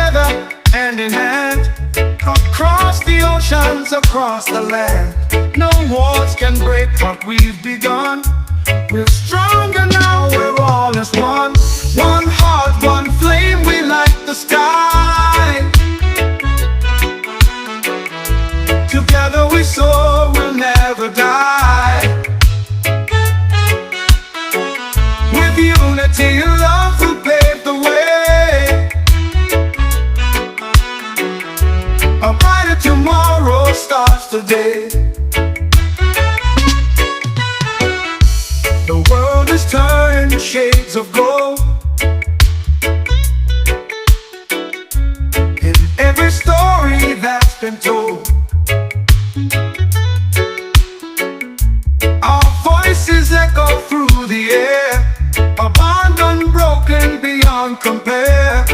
together, hand in hand, across the oceans, across the land. No wars can break what we've begun. We're stronger now, we're all as one. One heart, one flame, we light the sky. Together we soar, we'll never die. With unity and love, we'll pave the way. A brighter tomorrow starts today. The world is turned shades of gold. In every story that's been told, our voices echo through the air, a bond unbroken beyond compare.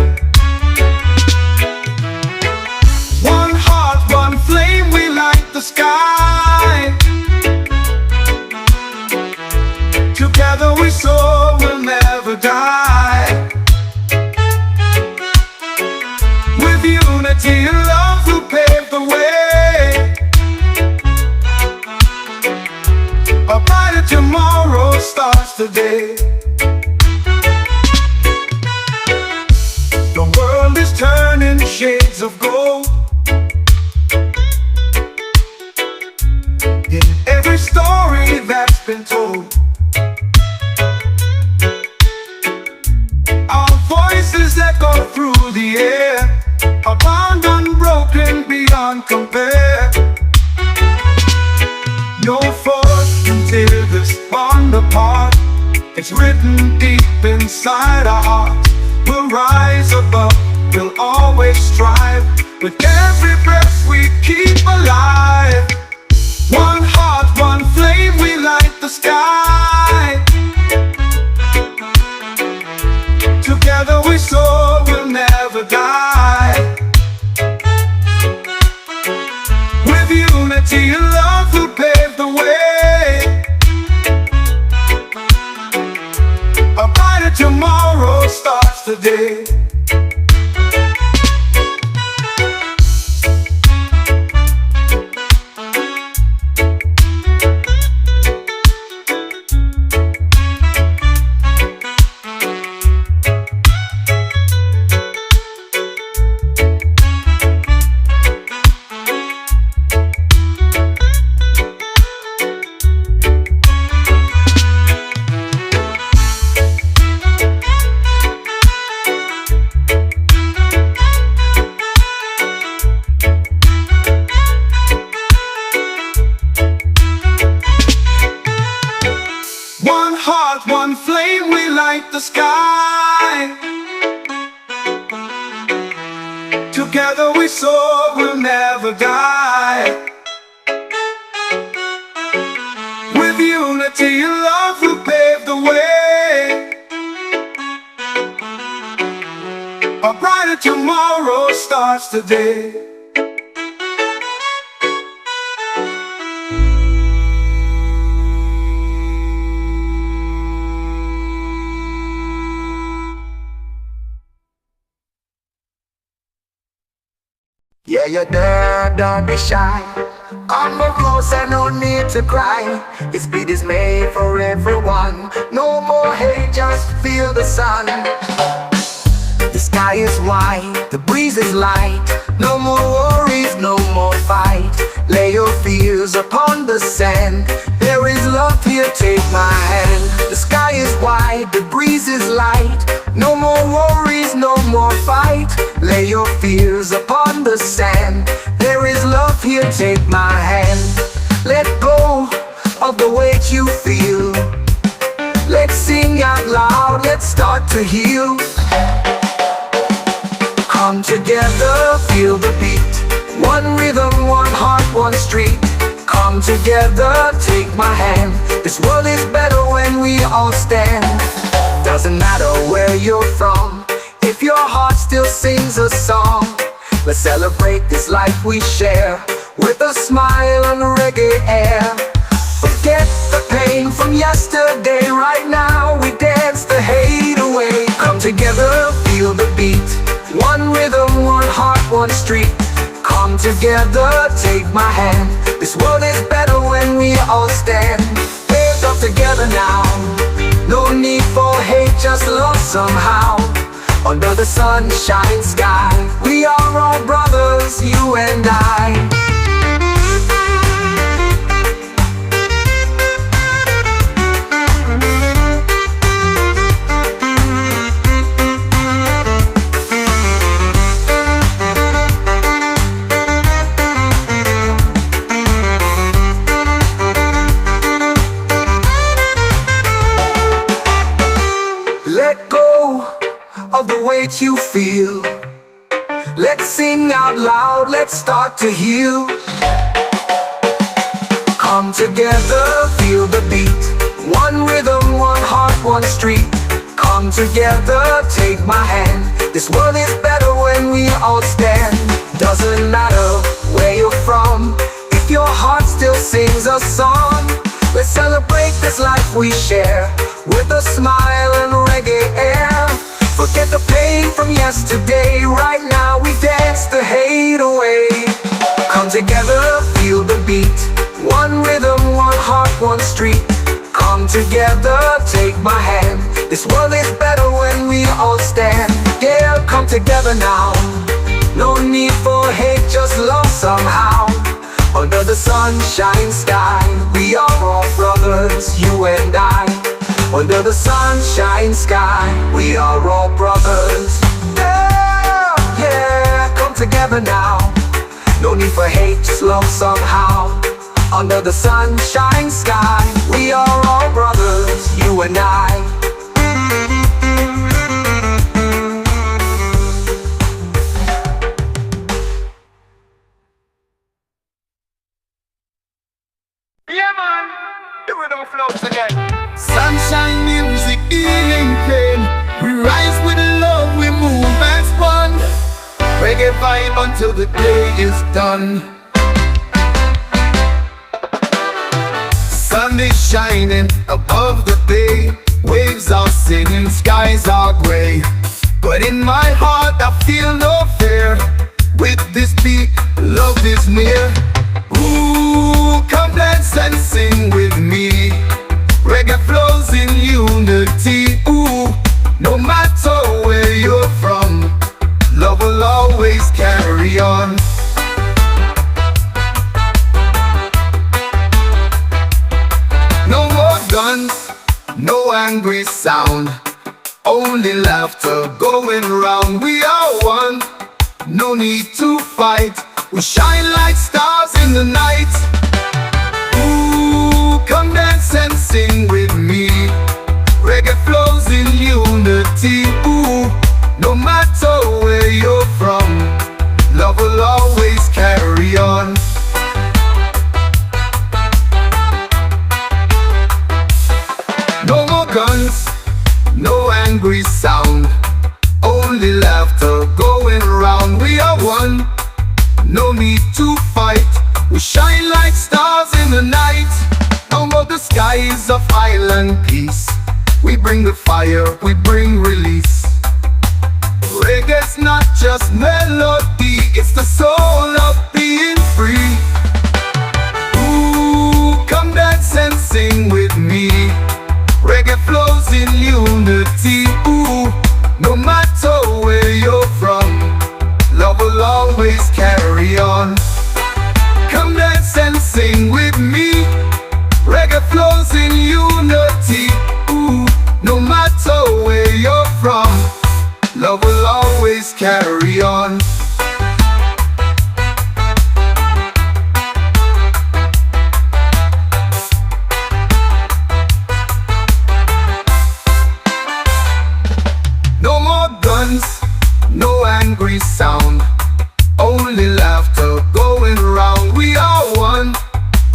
One heart, one flame, we light the sky. Together we soar, we'll never die. With unity and love, we'll pave the way. A brighter tomorrow starts today. The world is turning shades of gold. In every story that's been told, our voices echo through the air, a bond unbroken beyond compare. No force can tear this bond apart. It's written deep inside our hearts. We'll rise above, we'll always strive. With every breath we keep alive. One heart, one flame, we light the sky. Together we soar, we'll never die. With unity and love, we'll pave the way. A brighter tomorrow starts today. One heart, one flame, we light the sky. Together we soar, we'll never die. With unity and love, we'll pave the way. A brighter tomorrow starts today. Yeah, you're there, don't be shy. Come more closer, no need to cry. This beat is made for everyone. No more hate, just feel the sun. The sky is white, the breeze is light. No more worries, no more fight. Lay your fears upon the sand. There is love here, take my hand. The sky is white, the breeze is light. No more worries, no more fight. Lay your fears upon the sand. There is love here, take my hand. Let go of the weight you feel. Let's sing out loud, let's start to heal. Come together, feel the beat. One rhythm, one heart, one street. Come together, take my hand. This world is better when we all stand. Doesn't matter where you're from, if your heart still sings a song. Let's celebrate this life we share, with a smile and reggae air. Forget the pain from yesterday, right now we dance the hate away. Come together, feel the beat. One rhythm, one street. Come together, take my hand. This world is better when we all stand. Hands up together now. No need for hate, just love somehow. Under the sunshine sky, we are all brothers, you and I. Let go of the weight you feel. Let's sing out loud, let's start to heal. Come together, feel the beat. One rhythm, one heart, one street. Come together, take my hand. This world is better when we all stand. Doesn't matter where you're from, if your heart still sings a song. Let's celebrate this life we share, with a smile and reggae air. Forget the pain from yesterday, right now we dance the hate away. Come together, feel the beat. One rhythm, one heart, one street. Come together, take my hand. This world is better when we all stand. Yeah, come together now. No need for hate, just love somehow. Under the sunshine sky, we are all brothers, you and I. Under the sunshine sky, we are all brothers. Yeah, yeah, come together now. No need for hate, just love somehow. Under the sunshine sky, we are all brothers, you and I. Yeah, man, do it on floats again. Sunshine music, healing pain. We rise with love, we move as one. Reggae vibe until the day is done. Sun is shining above the bay. Waves are singing, skies are gray. But in my heart I feel no fear. With this beat, love is near. Ooh, come dance and sing with me. Reggae flows in unity. Ooh, no matter where you're from, love will always carry on. No more guns, no angry sound, only laughter going round. We are one, no need to fight. We shine like stars in the night. Ooh, come dance and sing with me. Reggae flows in unity. Ooh, no matter where you're from, love will always carry on. No more guns, no angry sound, only laughter going round. We are one, no need to fight. We shine like stars in the night. Over the skies of island peace, we bring the fire, we bring release. Reggae's not just melody, it's the soul of being free. Ooh, come dance and sing with me. Reggae flows in unity. Ooh, no matter where you're from, love will always carry on. Come dance and sing with me. Reggae flows in unity. Ooh, no matter where you're from, love will always carry on. No more guns, no angry sound, only laughter going round. We are one,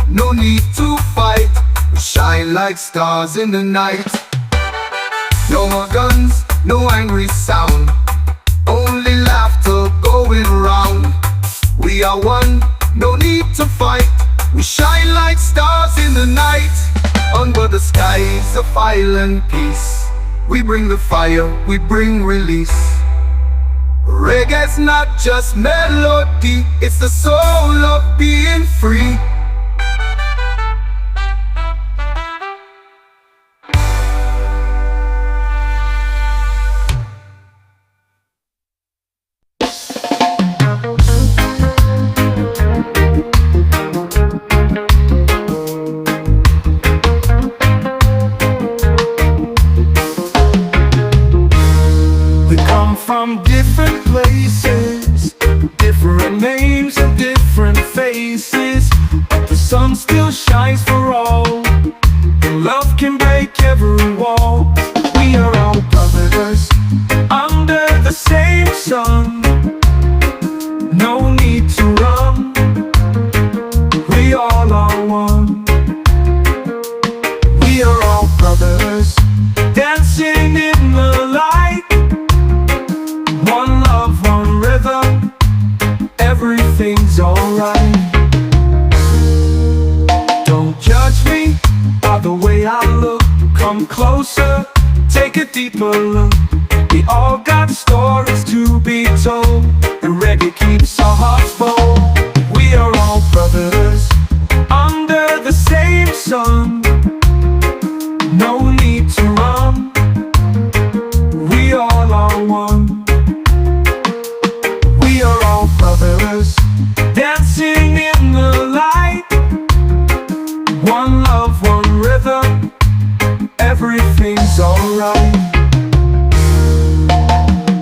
no need to fight. We shine like stars in the night. No more guns, no angry sound, only laughter going round. We are one, no need to fight. We shine like stars in the night. Under the skies of island peace, we bring the fire, we bring release. Reggae's not just melody, it's the soul of being free. From different places, different names and different faces, but the sun still shines for all, and love can break every wall. We are all brothers under the same sun. No need to run, we all are one. We are all brothers dancing in the light. One love, one rhythm, everything's alright. Don't judge me by the way I look. Come closer, take a deeper look. We all got stories to be told, and reggae keeps our hearts bold. We are all brothers under the same sun. No need to run, we all are one. We are all brothers dancing in the light. One love, one rhythm, everything's alright.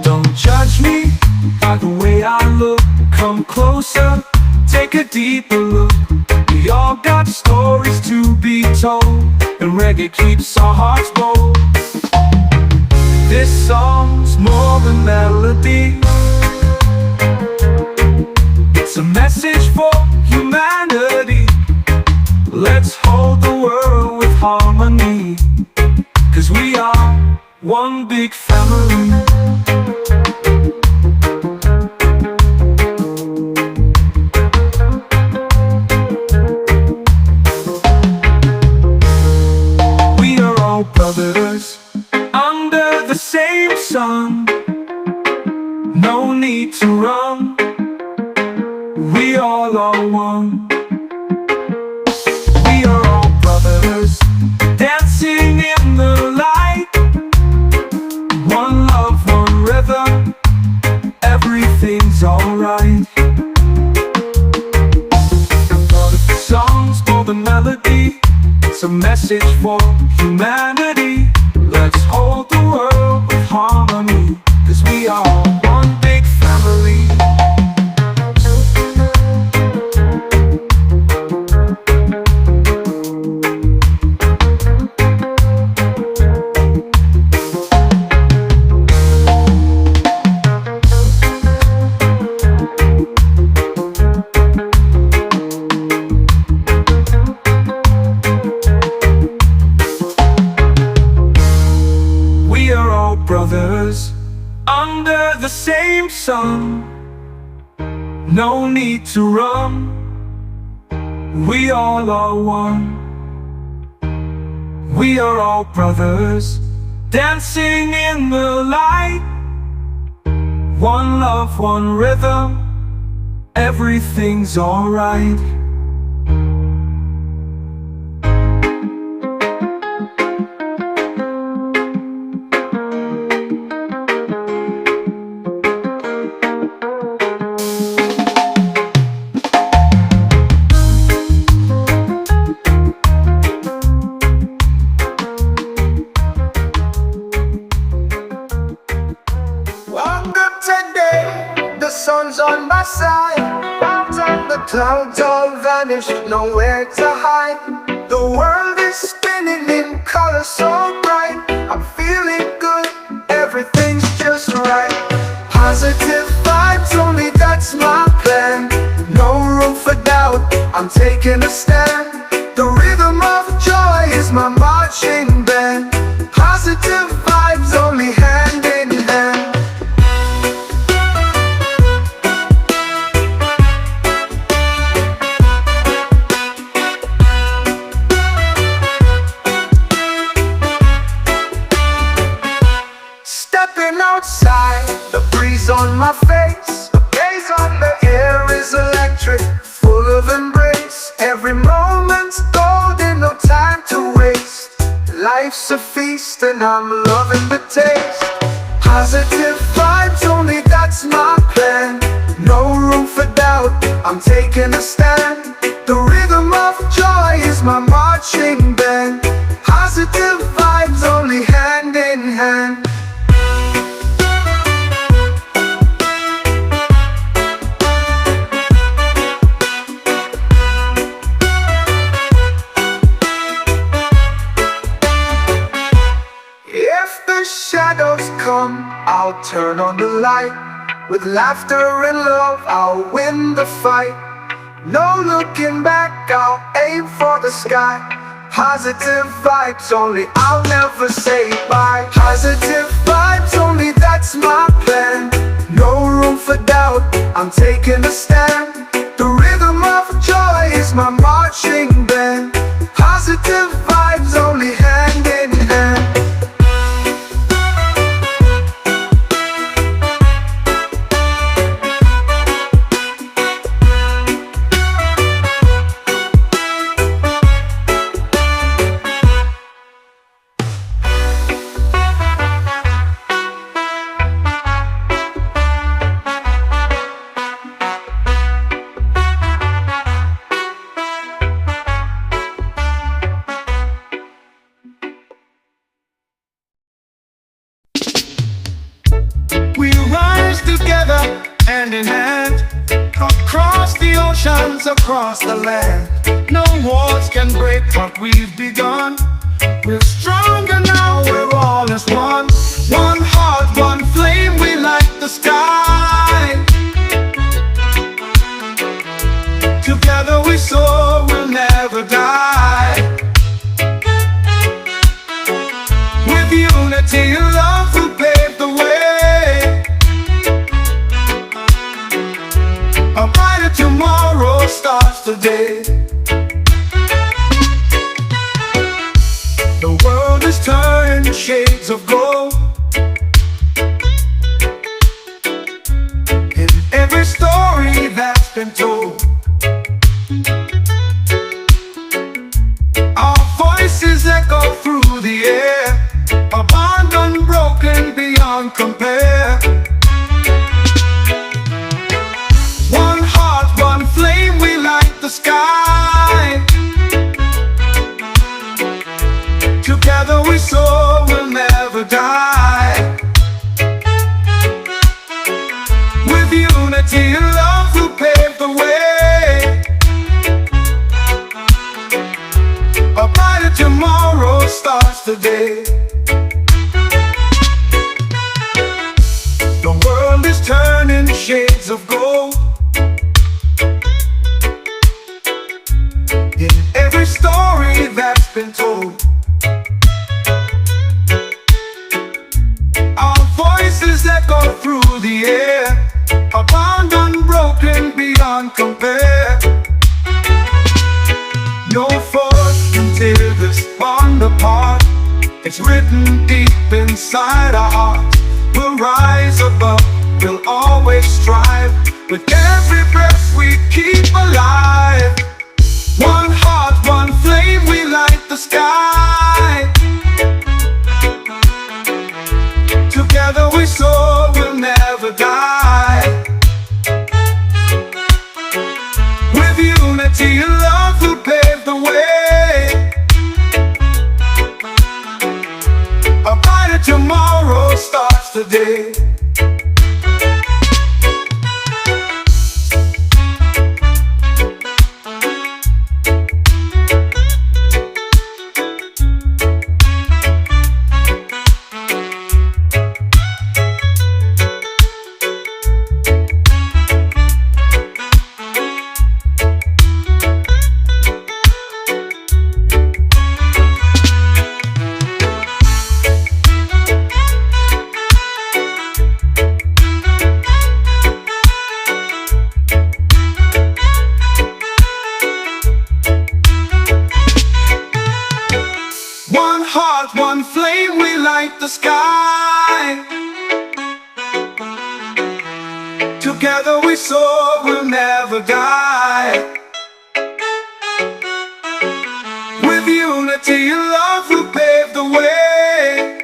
Don't judge me by the way I look. Come closer, take a deeper look. We all got stories to be told, and reggae keeps our hearts bold. This song's more than melody, it's a message for humanity. Let's hold the world with harmony, 'cause we are one big family. We are all brothers under the same sun. No need to run, we all are one. We are all brothers dancing in the light. One love, one rhythm, everything's alright. The song's more than melody, it's a message for humanity. Let's hold the world with harmony, 'cause we are one big family. Brothers under the same sun. No need to run, we all are one. We are all brothers dancing in the light. One love, one rhythm, everything's alright. Sun's on my side, and the clouds all vanish, nowhere to hide. The world is spinning in color so bright. I'm feeling good, everything's just right. Positive vibes only, that's my plan. No room for doubt, I'm taking a stand. The rhythm of joy is my marching band. Positive vibes only, hand in hand. outside, the breeze on my face, the bass on the air is electric, full of embrace. Every moment's golden, no time to waste. Life's a feast and I'm loving the taste. Positive vibes only, that's my plan. No room for doubt, I'm taking a stand. The rhythm of joy is my marching band. Positive vibes only, hand in hand. If the shadows come, I'll turn on the light. With laughter and love, I'll win the fight. No looking back, I'll aim for the sky. Positive vibes only, I'll never say bye. Positive vibes only, that's my plan. No room for doubt, I'm taking a stand. The rhythm of joy is my marching band. Positive vibes only, hand in hand. We rise together, hand in hand, across the oceans, across the land. No walls can break what we've begun. We're stronger now, we're all as one. One heart, one flame, we light the sky. Together we soar, we'll never die. With unity and love, we'll pave the way. A brighter tomorrow starts today. The world is turned shades of gold. In every story that's been told, our voices echo through the air. A bond unbroken beyond compare. One heart, one flame, we light the sky. Together we soar, we'll never die. With unity and love, we'll pave the way. A brighter tomorrow starts today. The world is turning shades of gold. In every story that's been told, our voices echo through the air. A bond unbroken beyond compare. No force can tear this bond apart. It's written deep inside our hearts. We'll rise above, we'll always strive. With every breath we keep alive. One heart, one flame, we light the sky. Together we soar, we'll never die. With unity and love, we'll pave the way. A brighter tomorrow starts today. One heart, one flame, we light the sky. Together we soar, we'll never die. With unity and love we'll pave the way.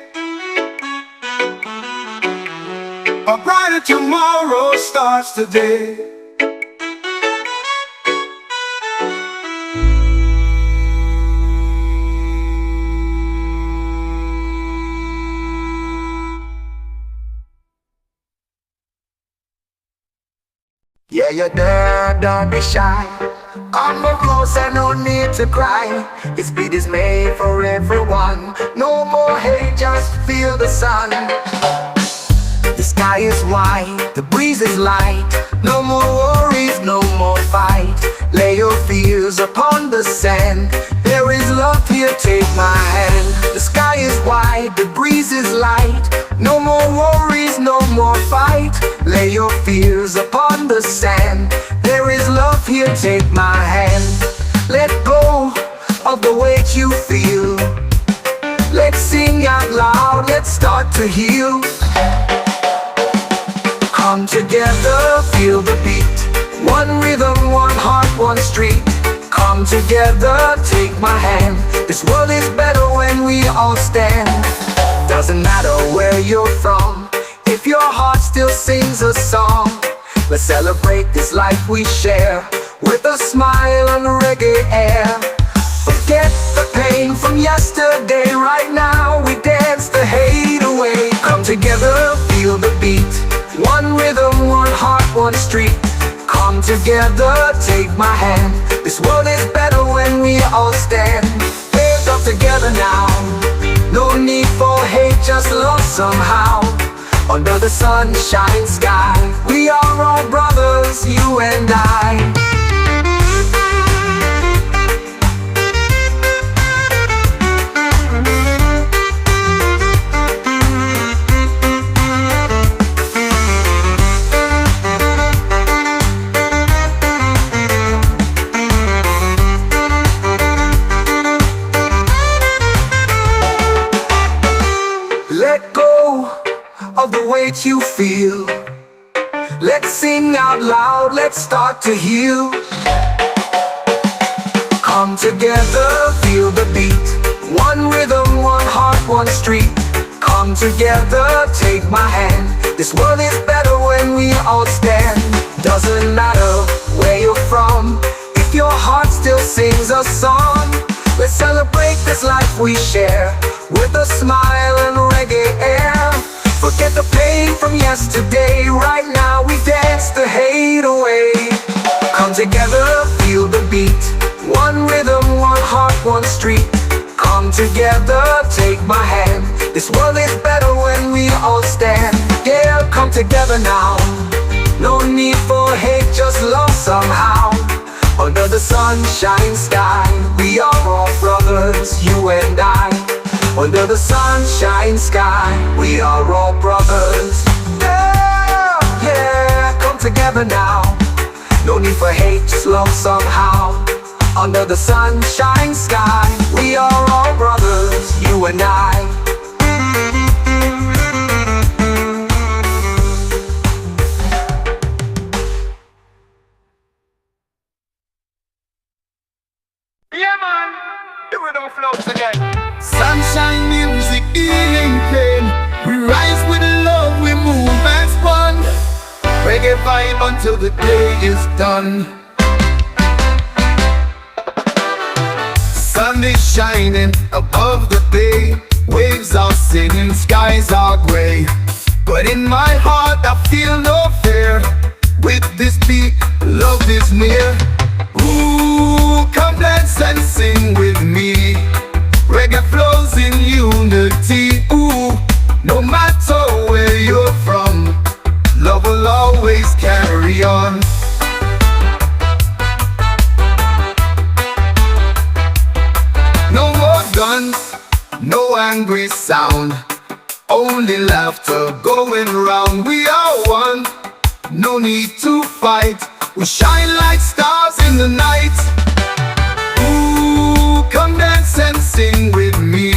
A brighter tomorrow starts today. Yeah, you're there, don't be shy. Come more closer, no need to cry. This beat is made for everyone. No more hate, just feel the sun. The sky is white, the breeze is light. No more worries, no more fight. Lay your fears upon the sand. There is love here, take my hand. The sky is white, the breeze is light. No more worries, no more fight. Lay your fears upon the sand. There is love here, take my hand. Let go of the weight you feel. Let's sing out loud, let's start to heal. Come together, feel the beat. One rhythm, one heart, one street. Come together, take my hand. This world is better when we all stand. Doesn't matter where you're from, if your heart still sings a song. Let's celebrate this life we share, with a smile and reggae air. Forget the pain from yesterday, right now we dance the hate away. Come together, feel the beat. One rhythm, one heart, one street. Come together, take my hand. This world is better when we all stand. Hands up together now. No need for hate, just love somehow. Under the sunshine sky, we are all brothers, you and I. Let go of the weight you feel. Let's sing out loud, let's start to heal. Come together, feel the beat. One rhythm, one heart, one street. Come together, take my hand. This world is better when we all stand. Doesn't matter where you're from, if your heart still sings a song. Let's celebrate this life we share, with a smile and reggae air. Forget the pain from yesterday, right now we dance the hate away. Come together, feel the beat. One rhythm, one heart, one street. Come together, take my hand. This world is better when we all stand. Yeah, come together now. No need for hate, just love somehow. Under the sunshine sky, we are all brothers, you and I. Under the sunshine sky, we are all brothers. Yeah, yeah, come together now. No need for hate, just love somehow. Under the sunshine sky, we are all brothers, you and I. Yeah man, do it on flows again. Sunshine music, healing pain. We rise with love, we move as one. Reggae vibe until the day is done. Sun is shining above the bay. Waves are singing, skies are gray. But in my heart I feel no fear. With this beat, love is near. Ooh, come dance and sing with me. Reggae flows in unity. Ooh, no matter where you're from, love will always carry on. No more guns, no angry sound, only laughter going round. We are one, no need to fight. We shine like stars in the night. Ooh, come dance and sing with me.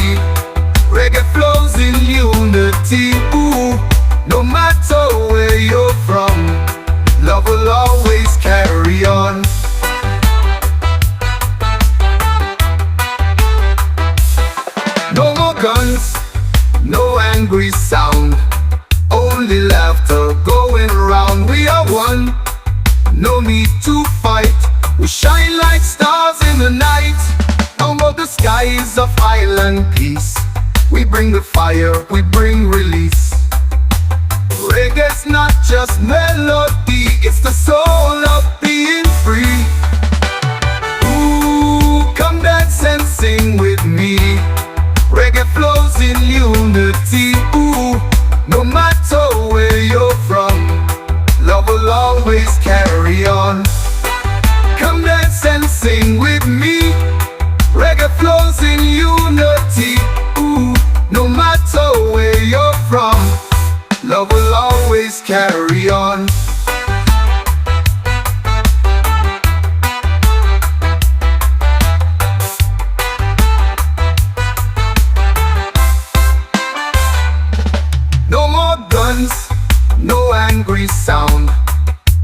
Reggae flows in unity. Ooh, no matter where you're from, no need to fight. We shine like stars in the night. Over the skies of island peace, we bring the fire, we bring release. Reggae's not just melody, it's the soul of being free. Ooh, come dance and sing with me. Reggae flows in unity. Ooh, no matter where you're from, love will always carry on. Come dance and sing with me. Reggae flows in unity. Ooh, no matter where you're from, love will always carry on. No more guns, no angry sound,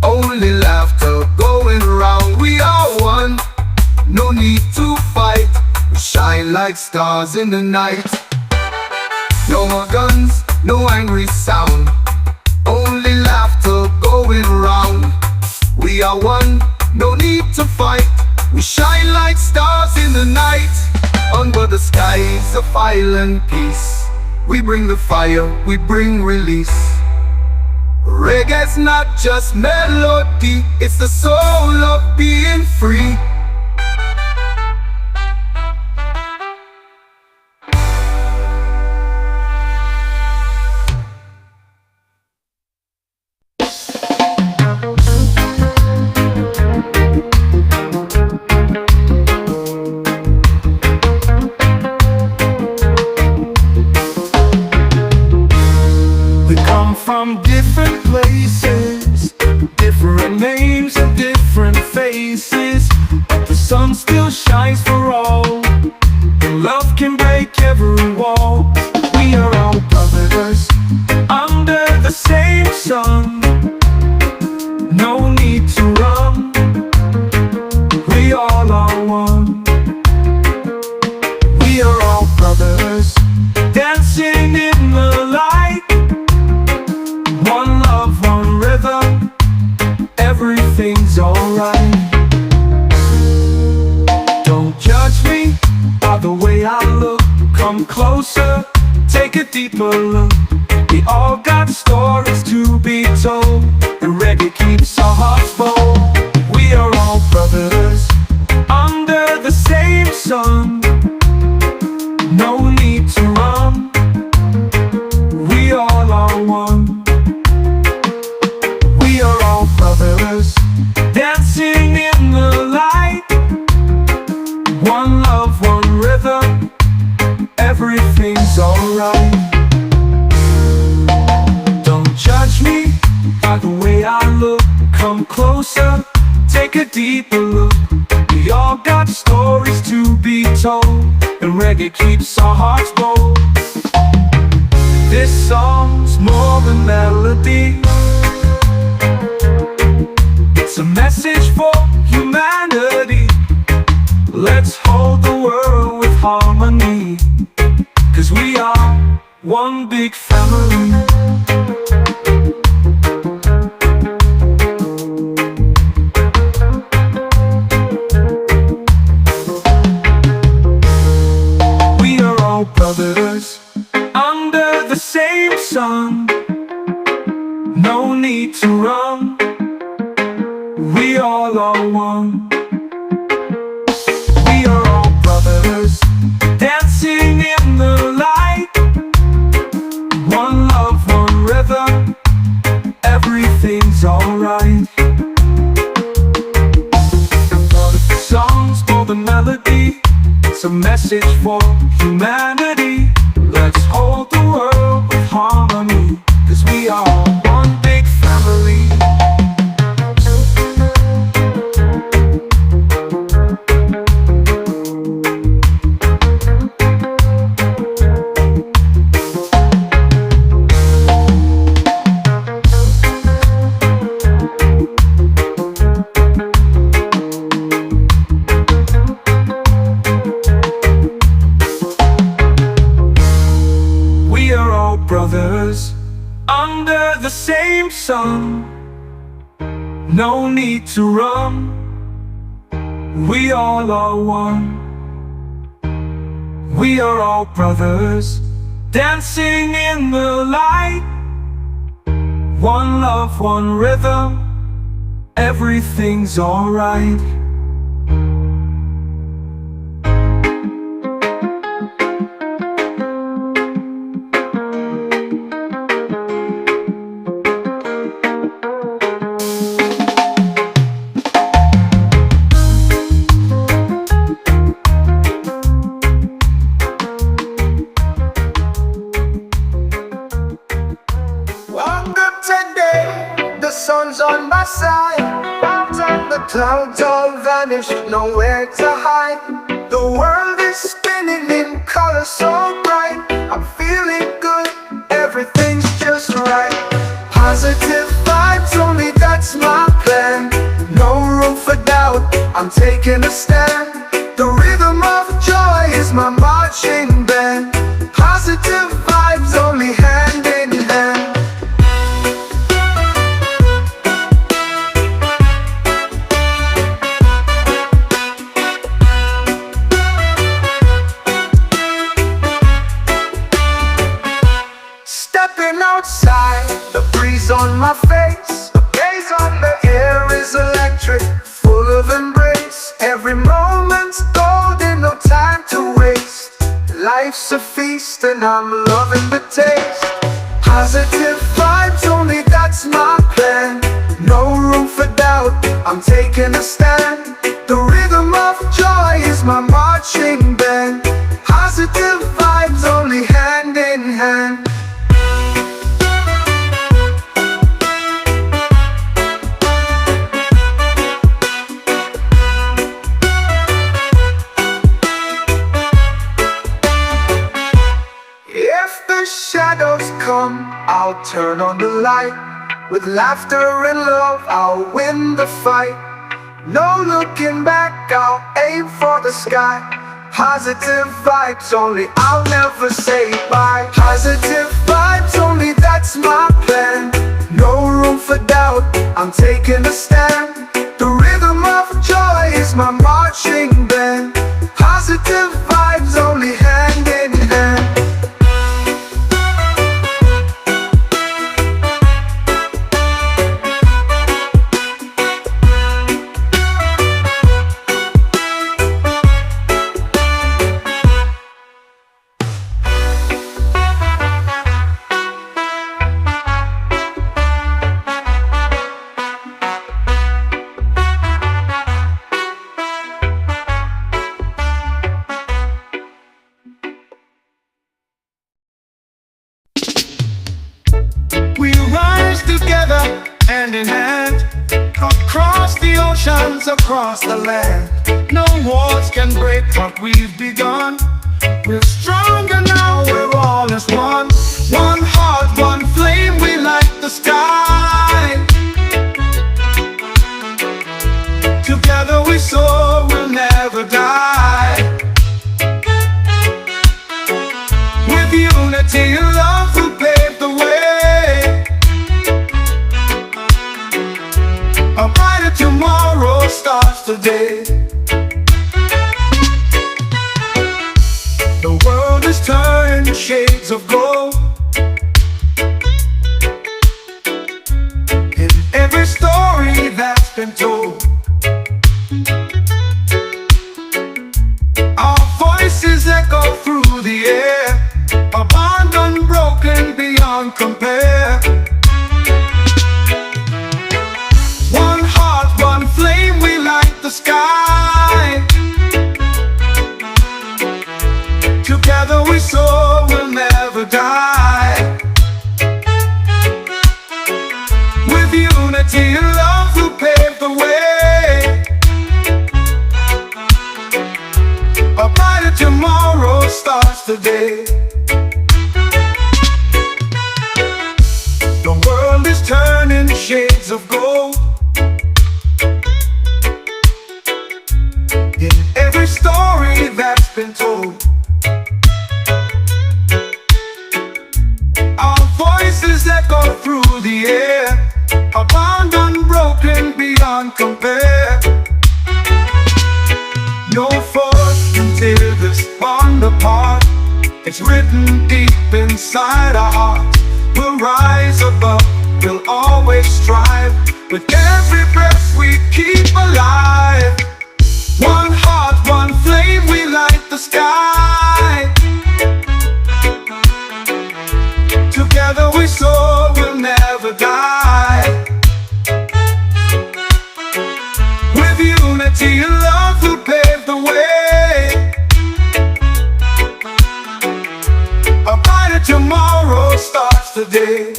only laughter going round. We are one, no need to fight. We shine like stars in the night. No more guns, no angry sound, only laughter going round. We are one, no need to fight. We shine like stars in the night. Under the skies of island peace, we bring the fire, we bring release. Reggae's not just melody, it's the soul of being free. From different places, different names and different faces, but the sun still shines for all. And love can break every wall. We are all brothers under the same sun. No need to run, we all are one. We are all brothers dancing in the light. One love, one rhythm, everything's alright. Don't judge me by the way I look. Come closer, take a deeper look. We all got stories to be told, and reggae keeps our hearts bold. We are all brothers under the same sun. No need to run, we all are one. We are all brothers dancing in the light. One love, one rhythm, everything's alright. Don't judge me by the way I look. Come closer, take a deeper look. We all got stories to be told, and reggae keeps our hearts bold. This song's more than melody, it's a message for humanity. Let's hold the world with harmony, 'cause we are one big family. We are all brothers under the same sun. No need to run, we all are one. We are all brothers dancing in the light. One love, one rhythm, everything's alright. The song's for the melody, it's a message for humanity. Let's hold the world with harmony, 'cause we are one big family. brothers under the same sun. no need to run. We all are one. We are all brothers, dancing in the light. One love, one rhythm, everything's alright. The sun's on my side, clouds and the clouds all vanish, nowhere to hide. The world is spinning in color so bright. I'm feeling good, everything's just right. Positive vibes only, that's my plan. No room for doubt, I'm taking a stand. The rhythm of joy is my marching band. Positive vibes only, hand in hand. Outside, the breeze on my face, the gaze on the air is electric, full of embrace. Every moment's golden, no time to waste. Life's a feast and I'm loving the taste. Positive vibes only, that's my plan. No room for doubt, I'm taking a stand. The rhythm of joy is my marching band. Positive vibes only, hand in hand. Shadows come, I'll turn on the light. With laughter and love, I'll win the fight. No looking back, I'll aim for the sky. Positive vibes only, I'll never say bye. Positive vibes only, that's my plan. No room for doubt, I'm taking a stand. The rhythm of joy is my marching band. Positive vibes only, hand in hand. Hand in hand, across the oceans, across the land. No wars can break what we've begun. We're stronger now, we're all as one. One heart, one flame, we light the sky. Together we soar, we'll never die. With unity and love, we'll pave the way. A brighter tomorrow starts today. The world is turned shades of gold. In every story that's been told, our voices echo through the air. A bond unbroken beyond compare. One heart, one flame, we light the sky. Together we soar, we'll never die. With unity and love, we'll pave the way. A brighter tomorrow starts today. The world is turning shades of gold. In every story that's been told, our voices echo through the air. A bond unbroken It's written deep inside our hearts. We'll rise above, we'll always strive. With every breath we keep alive. One heart, one flame, we light the sky. Together we soar, we'll never die. With unity and love we'll pave the way. A brighter tomorrow starts today.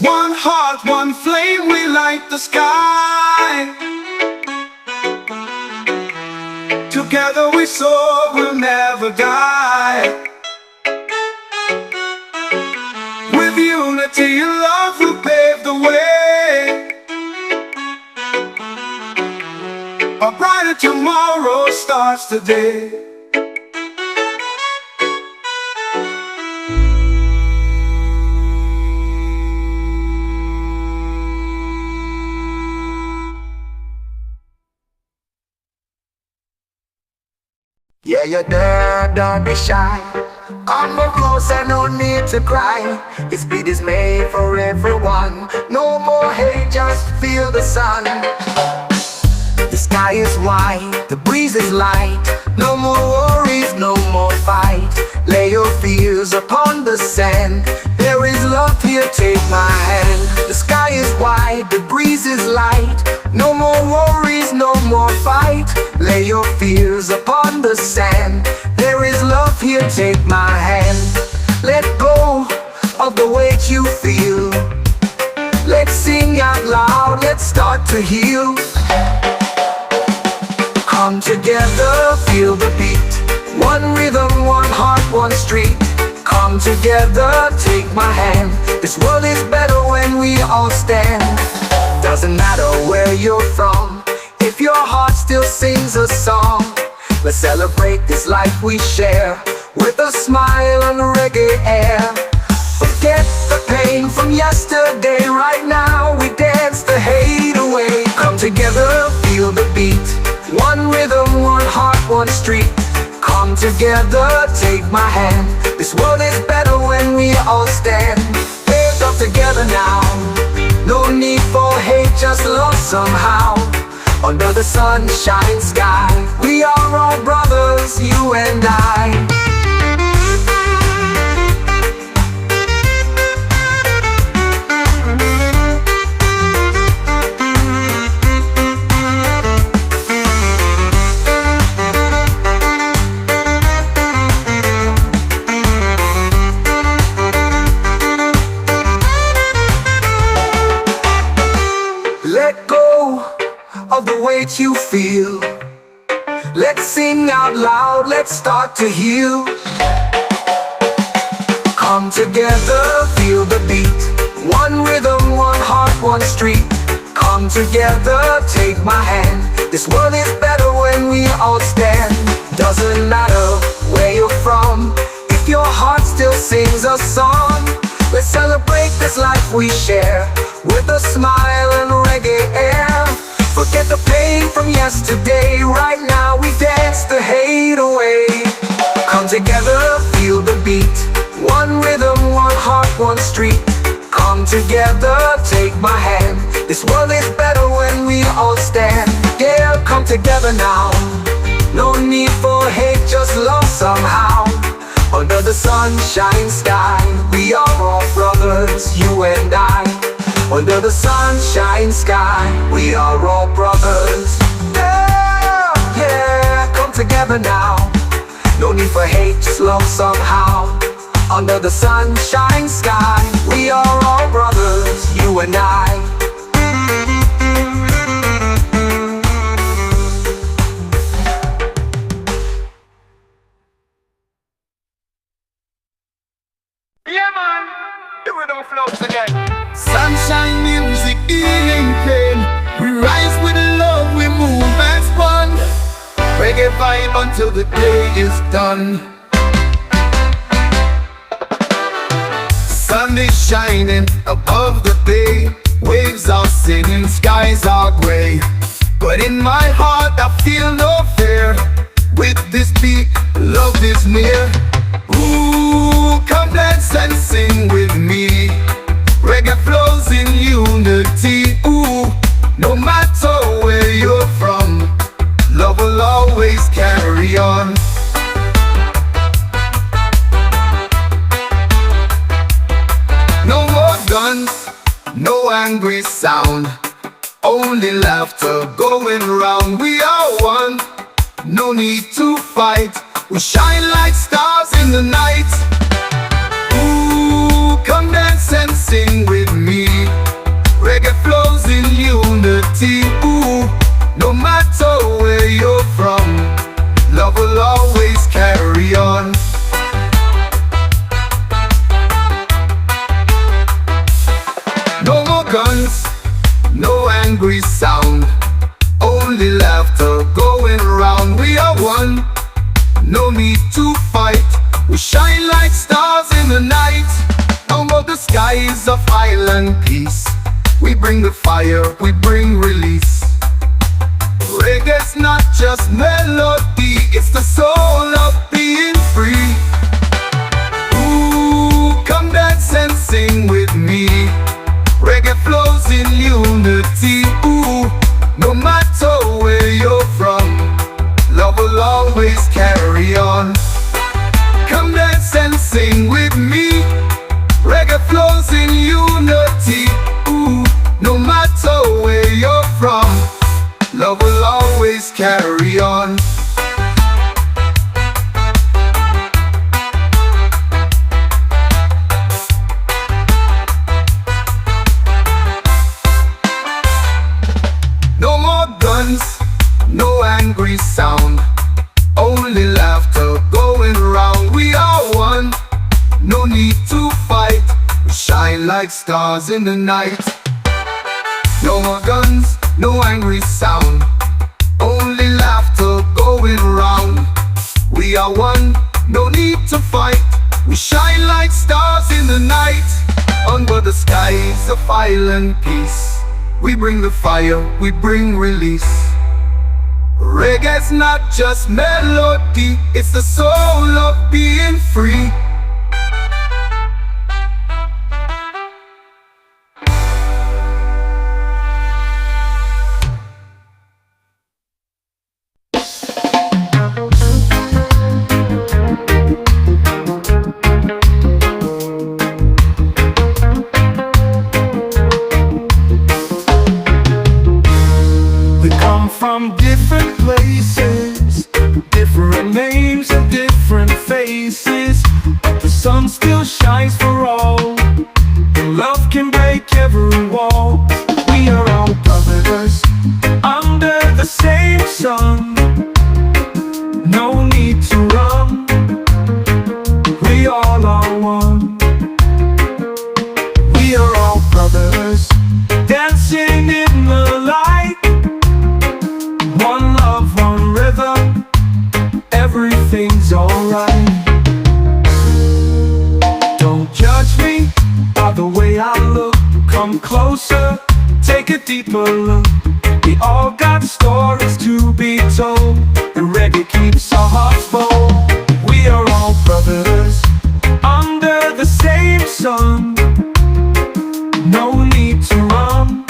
One heart, one flame, we light the sky. Together we soar, we'll never die. With unity and love we'll pave the way. A brighter tomorrow starts today. Yeah, you're there, don't be shy. Come more closer, no need to cry. This beat is made for everyone. No more hate, just feel the sun. The sky is white, the breeze is light. No more worries, no more fight. Lay your fears upon the sand. There is love here, take my hand. The sky is white, the breeze is light. No more worries, no more fight. Lay your fears upon the sand. There is love here, take my hand. Let go of the weight you feel. Let's sing out loud, let's start to heal. Come together, feel the beat. One rhythm, one heart, one street. Come together, take my hand. This world is better when we all stand. Doesn't matter where you're from, if your heart still sings a song. Let's celebrate this life we share, with a smile and reggae air. Forget the pain from yesterday, right now we dance the hate away. Come together, feel the beat. One rhythm, one heart, one street. Come together, take my hand. This world is better when we all stand. Hands up together now. No need for hate, just love somehow. Under the sunshine sky, we are all brothers, you and I. Let go of the weight you feel. Let's sing out loud, let's start to heal. Come together, feel the beat. One rhythm, one heart, one street. Come together, take my hand. This world is better when we all stand. Doesn't matter where you're from, if your heart still sings a song. Let's celebrate this life we share, with a smile and reggae air. Forget the pain from yesterday, right now we dance the hate away. Come together, feel the beat. One rhythm, one heart, one street. Come together, take my hand. This world is better when we all stand. Yeah, come together now. No need for hate, just love somehow. Under the sunshine sky, we are all brothers, you and I. Under the sunshine sky, we are all brothers. Yeah, yeah, come together now. No need for hate, just love somehow. Under the sunshine sky, we are all brothers, you and I. flows again. Sunshine music, healing pain. We rise with love, we move as one. Reggae vibe until the day is done. Sun is shining above the bay. Waves are singing, skies are gray. But in my heart I feel no fear. With this beat, love is near. Ooh, come dance and sing with me. Reggae flows in unity. Ooh, no matter where you're from, love will always carry on. No more guns, no angry sound, only laughter going round. We are one, no need to fight. We shine like stars in the night. Ooh, come dance and sing with me. Reggae flows in unity. Ooh, no matter where you're from, love will always carry on. No more guns, no angry sound, only laughter going round. We are one, no need to fight. We shine like stars in the night. Over the skies of island peace, we bring the fire, we bring release. Reggae's not just melody, it's the soul of being free. Ooh, come dance and sing with me. Reggae flows in unity. Ooh, no matter where you're from, love will always carry on. Come dance and sing with me. Reggae flows in unity. Ooh, no matter where you're from, love will always carry on. No more guns, no angry sound, only laughter going round. We are one, no need to fight. We shine like stars in the night. No more guns, no angry sound, only laughter going round. We are one, no need to fight. We shine like stars in the night. Under the skies of island peace, we bring the fire, we bring release. Reggae's not just melody, it's the soul of being free. From different places, different names and different faces, but the sun still shines for all, and love can break every wall. We are all brothers under the same sun. No need to run, we all are one. We are all brothers dancing in the light. One love, one rhythm, everything's alright. Don't judge me by the way I look. Come closer, take a deeper look. We all got stories to be told, and reggae keeps our hearts bold. We are all brothers under the same sun. No need to run,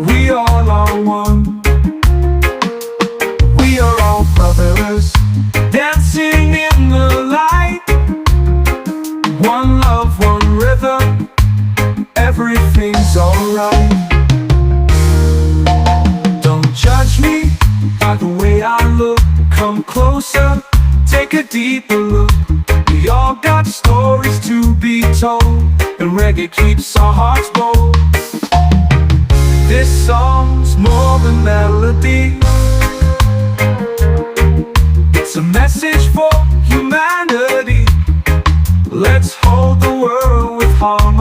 we all are one. We are all brothers dancing in the light. One love, one rhythm, everything's alright. Don't judge me by the way I look. Come closer, take a deeper look. We all got stories to be told, and reggae keeps our hearts bold. This song's more than melody, it's a message for humanity. Let's hold the world with harmony.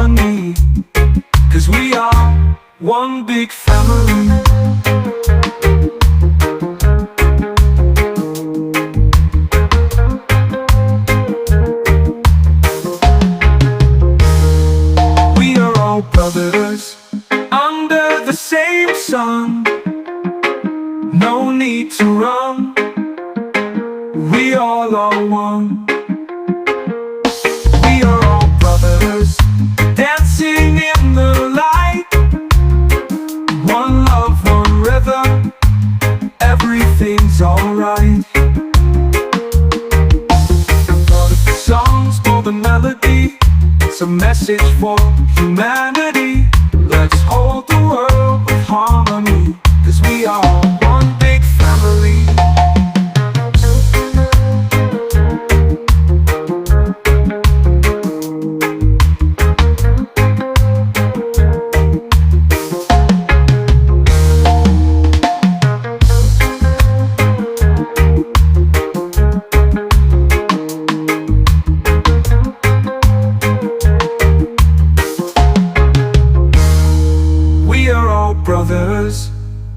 We all are one. We are all brothers, dancing in the light. One love, one rhythm, everything's alright. For the songs, for the melody, it's a message for humanity. Let's hold the world with harmony, 'cause we are one big family. Brothers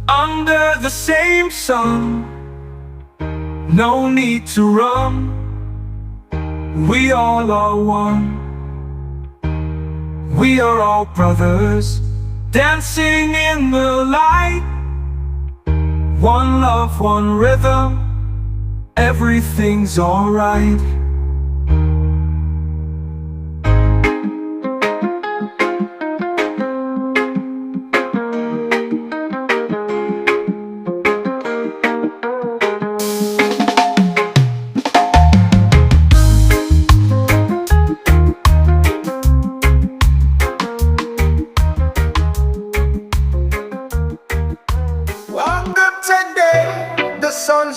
under the same sun, no need to run. We all are one. We are all brothers, dancing in the light. One love, one rhythm, everything's alright.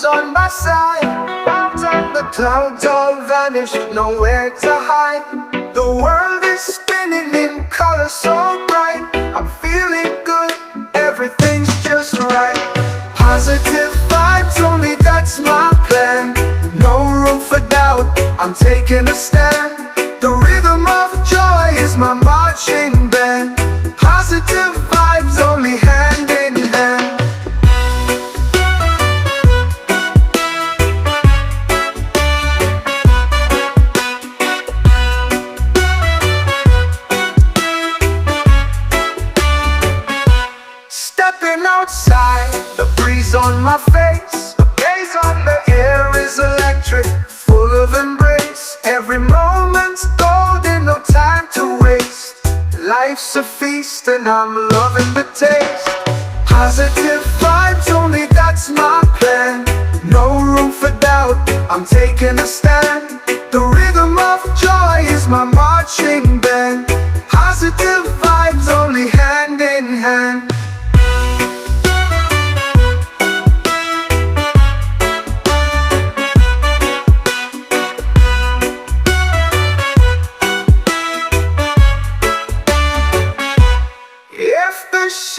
On my side, mountain, the clouds all vanish, nowhere to hide. The world is spinning in color so bright. I'm feeling good, everything's just right. Positive vibes only, that's my plan. No room for doubt, I'm taking a stand. The rhythm of joy is my marching band. Positive vibes only, hand in hand. Outside, the breeze on my face, the gaze on the air is electric, full of embrace. Every moment's golden, no time to waste. Life's a feast and I'm loving the taste. Positive vibes only, that's my plan. No room for doubt, I'm taking a stand. The rhythm of joy is my marching band. Positive vibes only, hand in hand.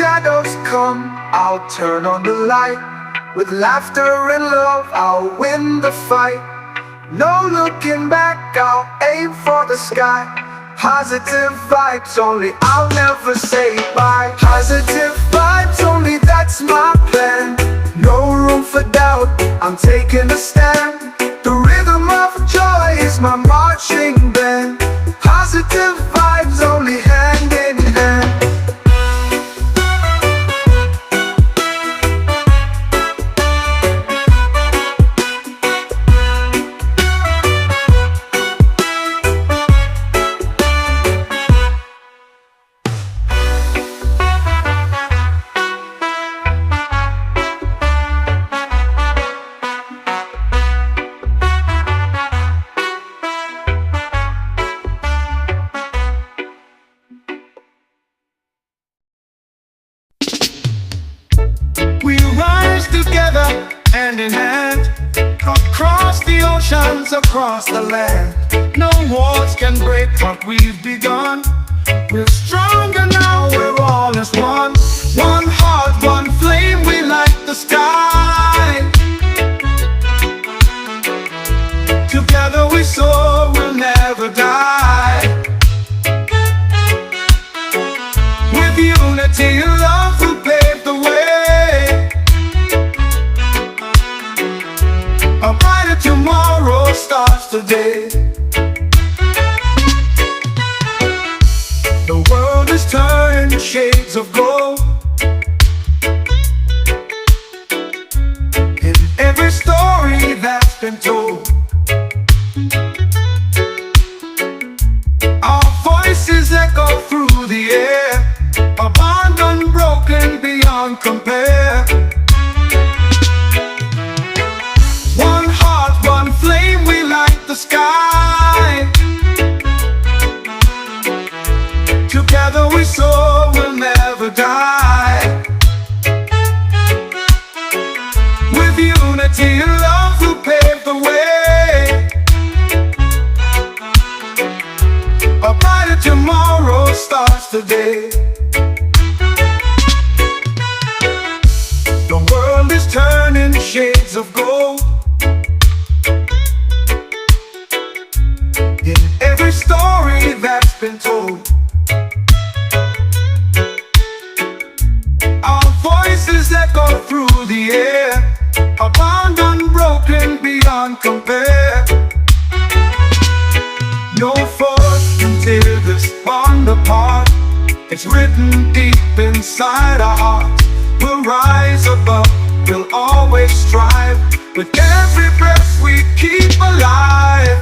Shadows come, I'll turn on the light. With laughter and love, I'll win the fight. No looking back, I'll aim for the sky. Positive vibes only, I'll never say bye. Positive vibes only, that's my plan. No room for doubt, I'm taking a stand. The rhythm of joy is my marching band. Positive vibes only, hand in hand. Hand in hand, across the oceans, across the land. No walls can break what we've begun. We're stronger now, we're all as one. One heart, one flame, we light the sky. Together we soar, we'll never die. With unity and love, we'll pave the way. A brighter tomorrow starts today. The world is turned shades of gold. In every story that's been told. Our voices echo through the air, a bond unbroken beyond compare. One heart, one flame, we light the sky. Together we soar, we'll never die. With unity and love we'll pave the way. A brighter tomorrow starts today. The world is turning shades of gold. In every story that's been told, our voices echo through the air, a bond unbroken beyond compare. No force can tear this bond apart. It's written deep inside our hearts. We'll rise above, we'll always strive. With every breath we keep alive.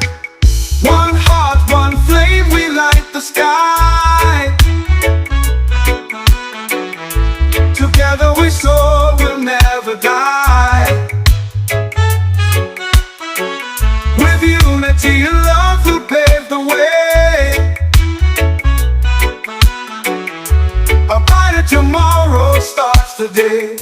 One heart, one flame, we light the sky. Together we soar, we'll never die. With unity and love we'll pave the way. A brighter tomorrow starts today.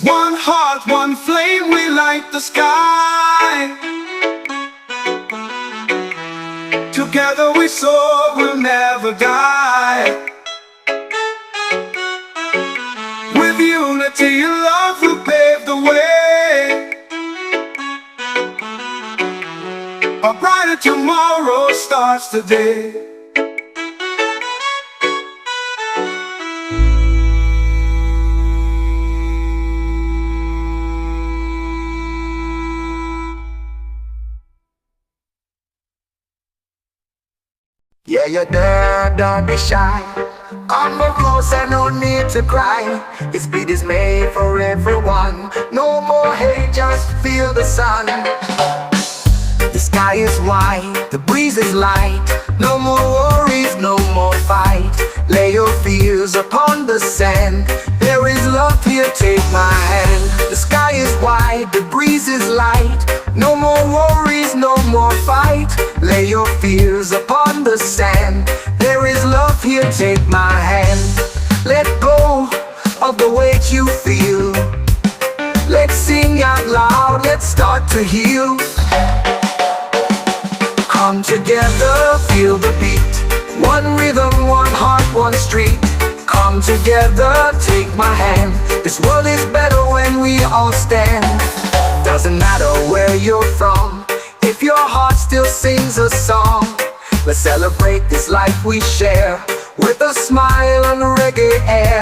One heart, one flame, we light the sky. Together we soar, we'll never die. With unity and love we'll pave the way. A brighter tomorrow starts today. Yeah, you're there, don't be shy. Come more closer, no need to cry. This beat is made for everyone. No more hate, just feel the sun. The sky is white, the breeze is light. No more worries, no more fight. Lay your fears upon the sand. There is love here, take my hand. The sky is white, the breeze is light. No more worries, no more fight. Lay your fears upon the sand. There is love here, take my hand. Let go of the weight you feel. Let's sing out loud, let's start to heal. Come together, feel the beat. One rhythm, one heart, one street. Come together, take my hand. This world is better when we all stand. Doesn't matter where you're from, if your heart still sings a song. Let's celebrate this life we share, with a smile and reggae air.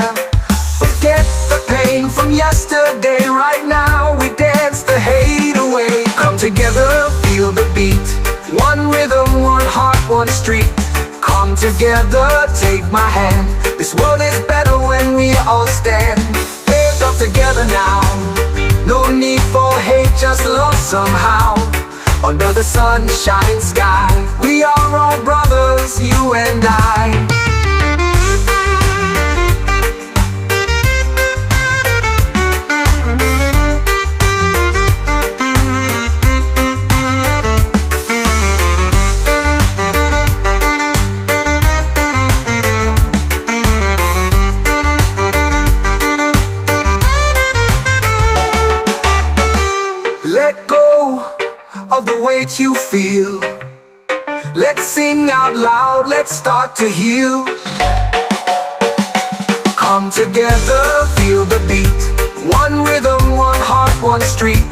Forget the pain from yesterday, right now we dance the hate away. Come together, feel the beat. One rhythm, one heart, one street. Come together, take my hand. This world is better when we all stand. Hands up together now. No need for hate, just love somehow. Under the sunshine sky, we are all brothers, you and I. Let go of the weight you feel. Let's sing sing out loud, let's start to heal. Come together, feel the beat. One rhythm, one heart, one street.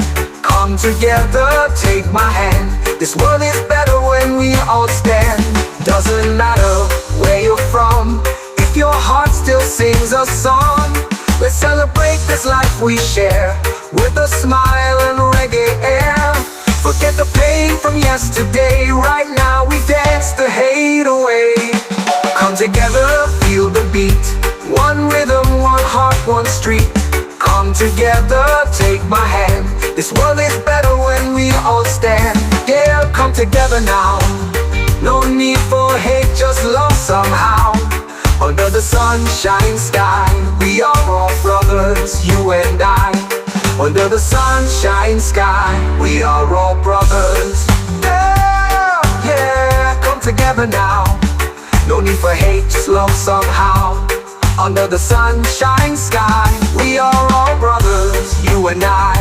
Come together, take my hand. This world is better when we all stand. Doesn't matter where you're from, if your heart still sings a song. Let's celebrate this life we share, with a smile and reggae air. Forget the pain from yesterday, right now we dance the hate away. Come together, feel the beat. One rhythm, one heart, one street. Come together, take my hand. This world is better when we all stand. Yeah, come together now. No need for hate, just love somehow. Under the sunshine sky, we are all brothers, you and I. Under the sunshine sky, we are all brothers. Yeah, yeah, come together now. No need for hate, just love somehow. Under the sunshine sky, we are all brothers, you and I.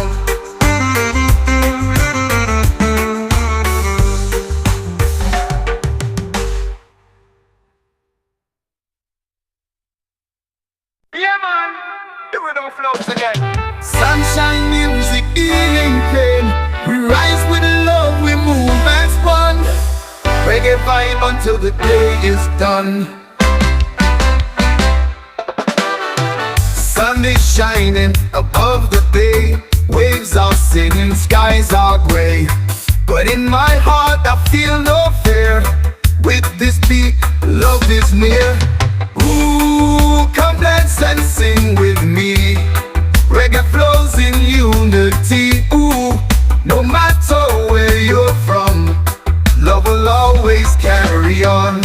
Yeah, man, do it on floats again. Sunshine music, healing pain. We rise with love, we move as one. Reggae vibe until the day is done. Sun is shining above the bay. Waves are singing, skies are gray. But in my heart I feel no fear. With this beat, love is near. Ooh, come dance and sing with me. Reggae flows in unity. Ooh, no matter where you're from, love will always carry on.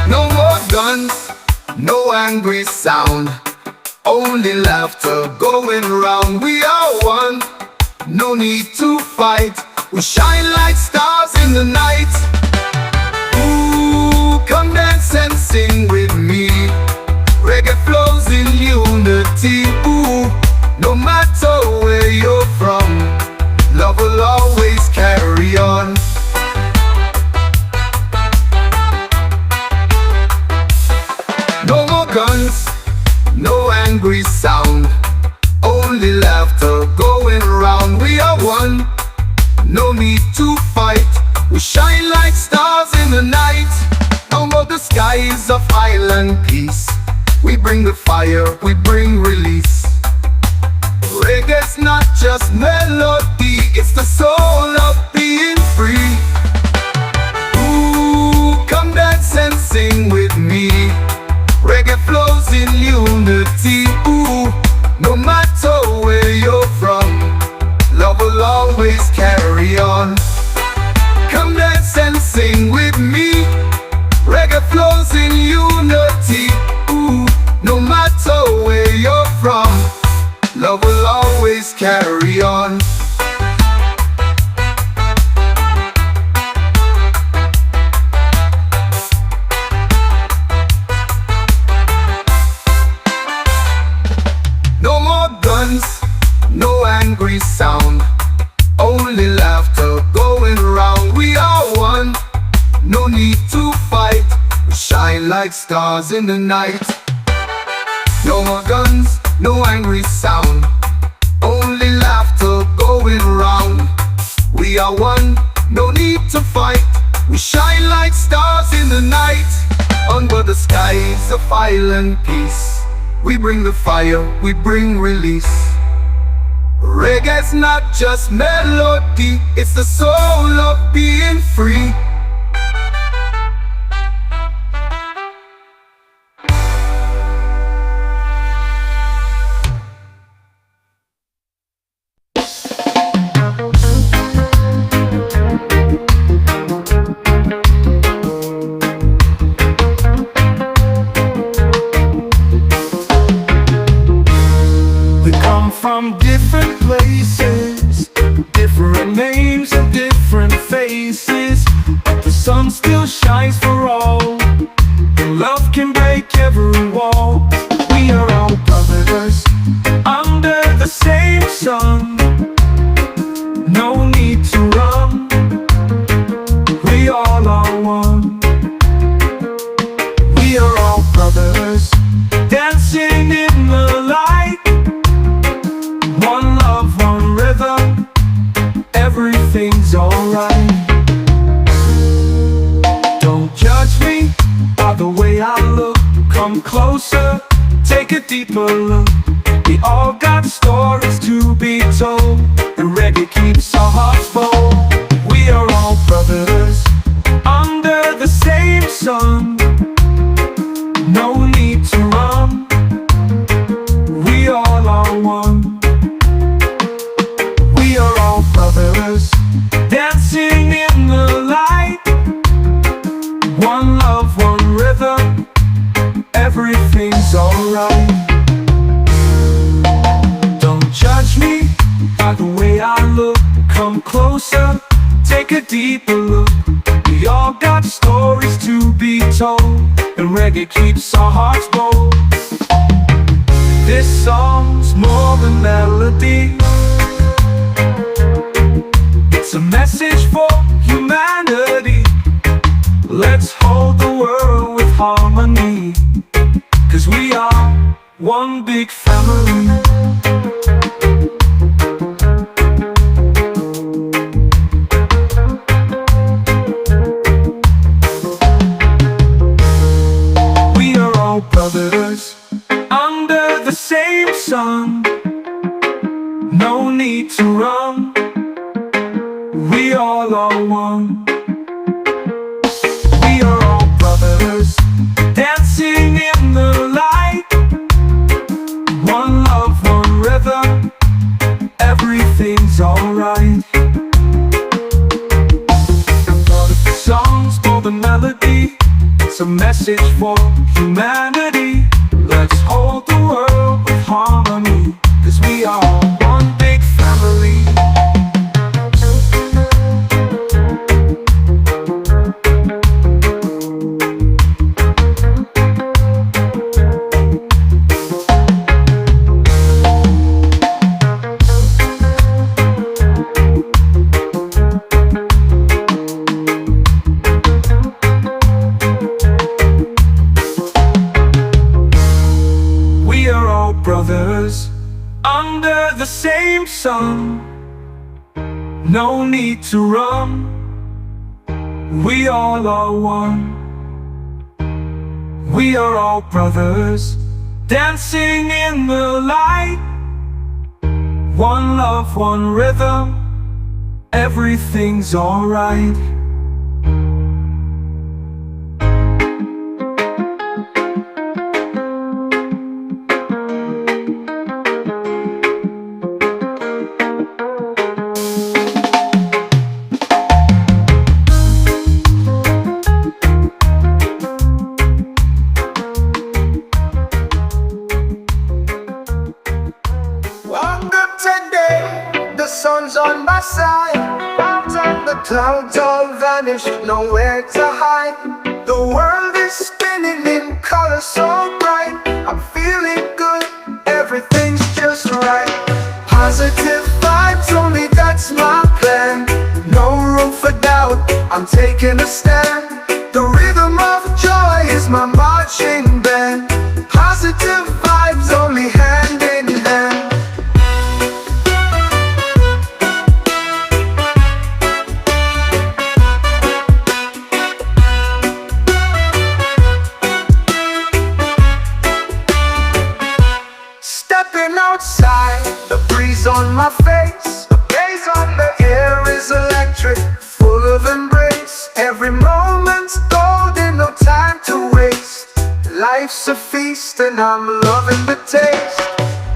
No more guns, no angry sound, only laughter going round. We are one, no need to fight. We shine like stars in the night. Ooh, come dance and sing with me. Reggae flows in unity. Ooh, no matter where you're from, love will always carry on. No more guns, no angry sound, only laughter going round. We are one, no need to fight. We shine like stars in the night. Over the skies of island peace, we bring the fire, we bring release. Reggae's not just melody, it's the soul of being free. Ooh, come dance and sing with me. Reggae flows in unity. Ooh, no matter where you're from, love will always carry on. Come dance and sing with me. Reggae flows in unity. Ooh, no matter where you're from, love will always carry on. No more guns, no angry sound, only laughter going round. We are one, no need to fight. We shine like stars in the night. No more guns, no angry sound, only laughter going round. We are one, no need to fight. We shine like stars in the night. Under the skies of island peace, we bring the fire, we bring release. Reggae's not just melody, it's the soul of being free. We come from different places, different names and different faces, but the sun still shines for all. And love can break every wall. We are all brothers under the same sun. No alright. Don't judge me by the way I look. Come closer, take a deeper look. We all got stories to be told, and reggae keeps our hearts bold. We are all brothers under the same sun. No need to run, we all are one. We are all brothers dancing in the light. One love, one rhythm, everything's alright. Don't judge me by the way I look. Come closer, take a deeper look. We all got stories to be told, and reggae keeps our hearts bold. This song's more than melody. It's a message for humanity. Let's hold the world with harmony, 'cause we are one big family. We are all brothers under the same sun. No need to run, we all are one. We are all brothers dancing in the light. One love, one rhythm, everything's alright. The song's for the melody. It's a message for humanity. Let's hold the world with harmony, 'cause we are one big family. We are all brothers under the same sun. No need to run, we all are one. We are all brothers dancing in the light. One love, one rhythm, everything's alright. Today, the sun's on my side. The clouds all vanish, nowhere to hide. The world is spinning in color so bright. I'm feeling good, everything's just right. Positive vibes only, that's my plan. No room for doubt, I'm taking a stand. The rhythm of joy is my marching band. Positive vibes only, hand in hand. Outside, the breeze on my face, the gaze on the air is electric, full of embrace. Every moment's golden, no time to waste. Life's a feast and I'm loving the taste.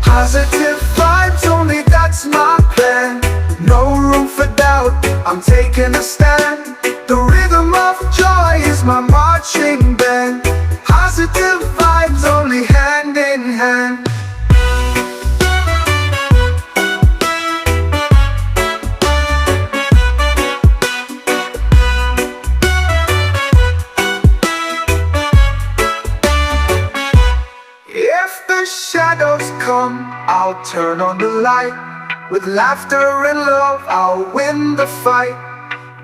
Positive vibes only, that's my plan. No room for doubt, I'm taking a stand. The rhythm of joy is my marching band. Positive vibes only, hand in hand. Shadows come, I'll turn on the light. With laughter and love, I'll win the fight.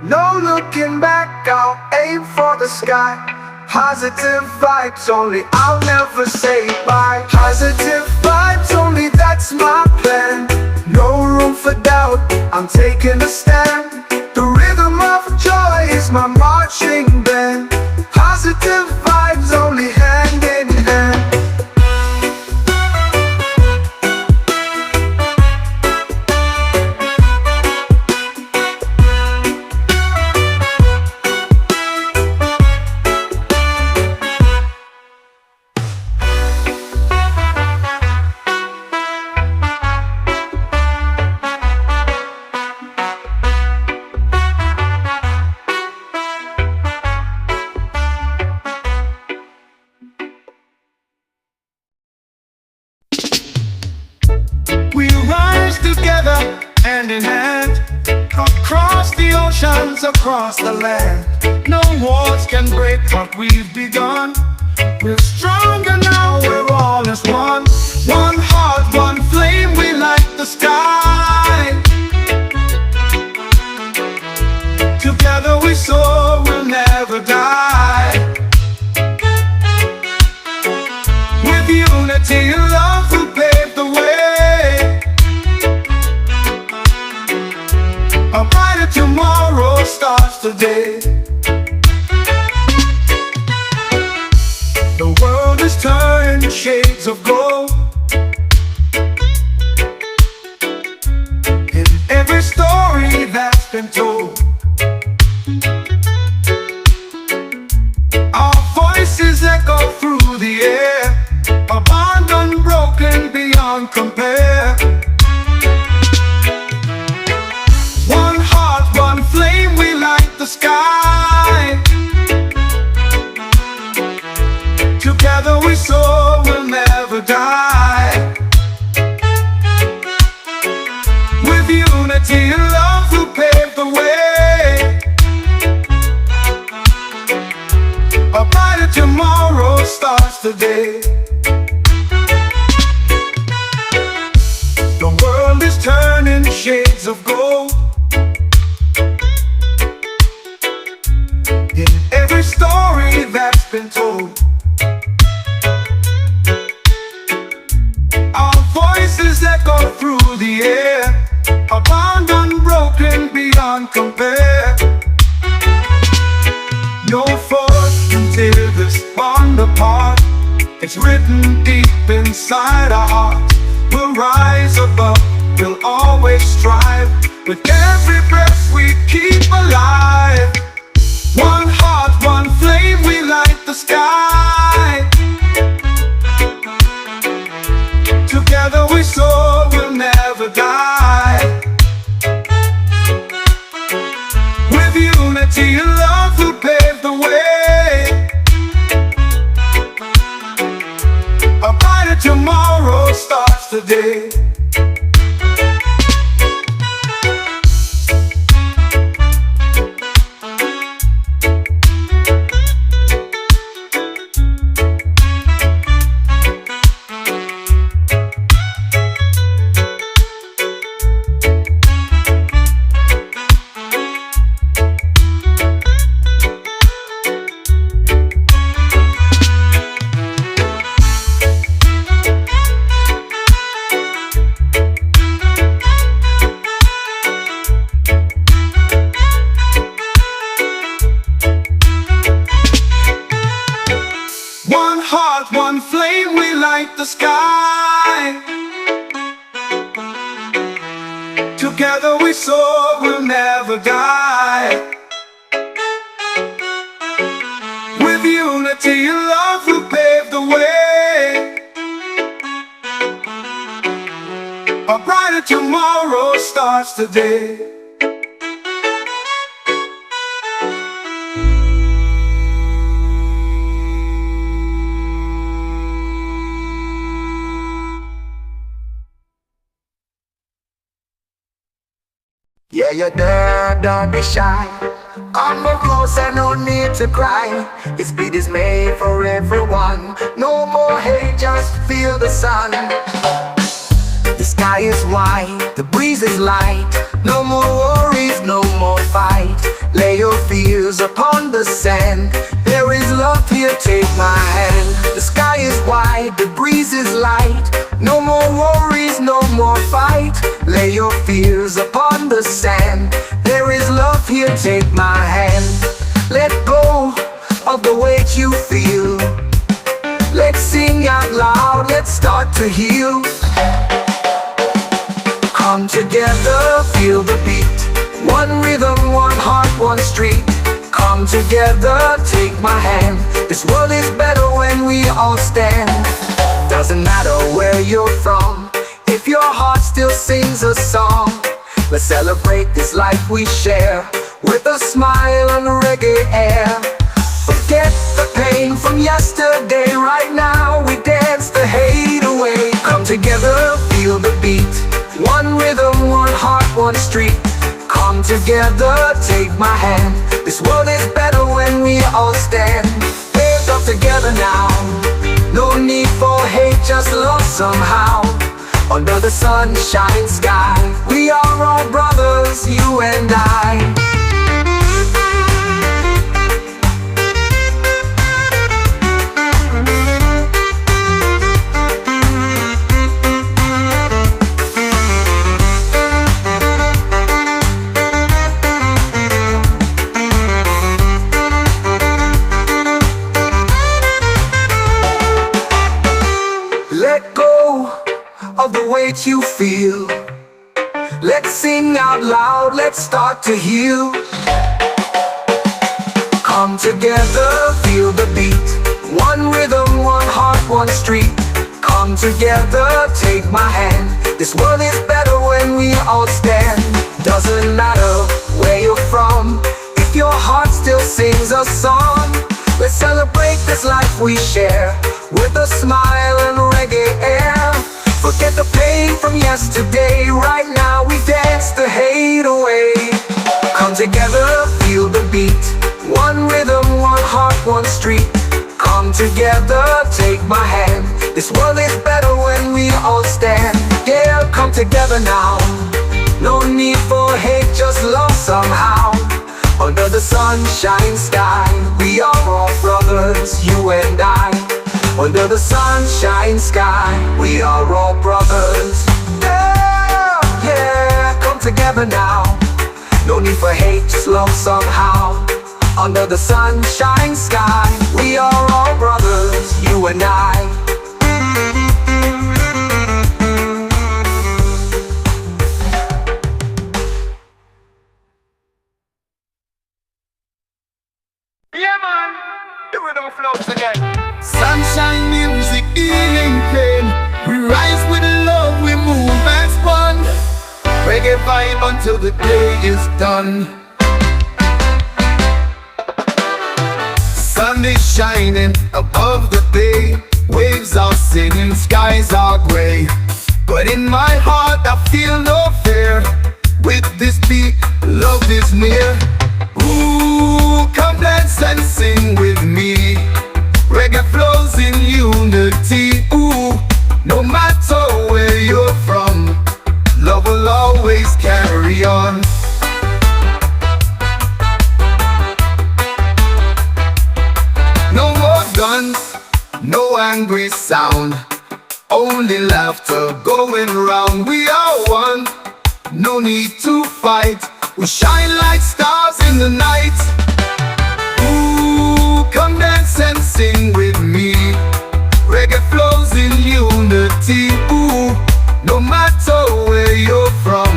No looking back, I'll aim for the sky. Positive vibes only, I'll never say bye. Positive vibes only, that's my plan. No room for doubt, I'm taking a stand. The rhythm is my marching band. Positive vibes only hand in hand. We rise together, hand in hand, across the oceans, across the land. No wars can break what we've begun. We're stronger now, we're all as one. One heart, one flame, we light the sky. Together we soar, we'll never die. With unity and love, we'll pave the way. A brighter tomorrow starts today. The world is turned shades of gold. In every story that's been told, our voices echo through the air, a bond unbroken beyond compare. One heart, one flame, we light the sky. Together we soar, we'll never die. With unity and love, we'll pave the way. A brighter tomorrow starts today. The world is turning shades of gold. In every story that's been told, our voices echo through the air, a bond unbroken beyond compare. No force can tear this bond apart. It's written deep inside our hearts. We'll rise above, we'll always strive. With every breath we keep alive. One heart, one flame, we light the sky. Together we soar, we'll never die. With unity and love, we'll pave the way. A brighter tomorrow starts today. One heart, one flame, we light the sky. Together we soar, we'll never die. With unity and love, we'll pave the way. A brighter tomorrow starts today. Yeah, you're there, don't be shy. Come more closer, no need to cry. This beat is made for everyone. No more hate, just feel the sun. The sky is white, the breeze is light. No more worries, no more fight. Lay your fears upon the sand. There is love here, take my hand. The sky is white, the breeze is light. No more worries, no more fight. Lay your fears upon the sand. There is love here, take my hand. Let go of the weight you feel. Let's sing out loud, let's start to heal. Come together, feel the beat. One rhythm, one heart, one street. Come together, take my hand. This world is better when we all stand. Doesn't matter where you're from, if your heart still sings a song. Let's celebrate this life we share, with a smile and reggae air. Forget the pain from yesterday, right now we dance the hate away. Come together, feel the beat. One rhythm, one heart, one street. Come together, take my hand. This world is better when we all stand. Hands up together now. No need for hate, just love somehow. Under the sunshine sky, we are all brothers, you and I. Let go of the weight you feel. Let's sing out loud, let's start to heal. Come together, feel the beat. One rhythm, one heart, one street. Come together, take my hand. This world is better when we all stand. Doesn't matter where you're from, if your heart still sings a song. Let's celebrate this life we share, with a smile and reggae air. Forget the pain from yesterday, right now we dance the hate away. Come together, feel the beat. One rhythm, one heart, one street. Come together, take my hand. This world is better when we all stand. Yeah, come together now. No need for hate, just love somehow. Under the sunshine sky, we are all brothers, you and I. Under the sunshine sky, we are all brothers. Yeah, yeah, come together now. No need for hate, just love somehow. Under the sunshine sky, we are all brothers, you and I. Yeah, man, do it on floats again. Sunshine music, healing pain. We rise with love, we move as one. Reggae vibe until the day is done. Sun is shining above the bay. Waves are singing, skies are gray. But in my heart I feel no fear. With this beat, love is near. Ooh, come dance and sing with me. Reggae flows in unity. Ooh, no matter where you're from, love will always carry on. No more guns, no angry sound, only laughter going round. We are one, no need to fight. We shine like stars in the night. Ooh, come dance and sing with me. Reggae flows in unity. Ooh, no matter where you're from,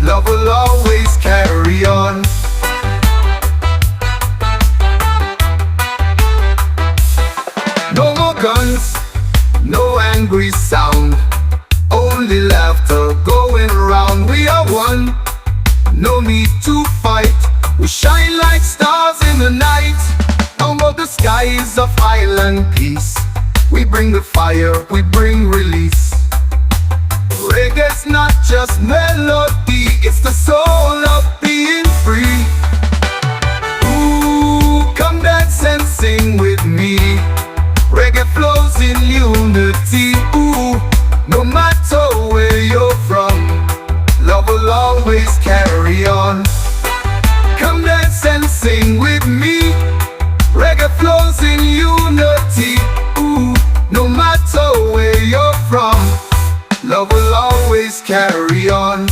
love will always carry on. No more guns, no angry sound, only laughter going round. We are one, no need to fight. We shine like stars in the night. Over the skies of island peace, we bring the fire, we bring release. Reggae's not just melody, it's the soul of being free. Ooh, come dance and sing with me. Reggae flows in unity. Ooh, no matter where you're from, love will always carry on. Come dance and sing with me. Reggae flows in unity. Ooh, no matter where you're from, love will always carry on.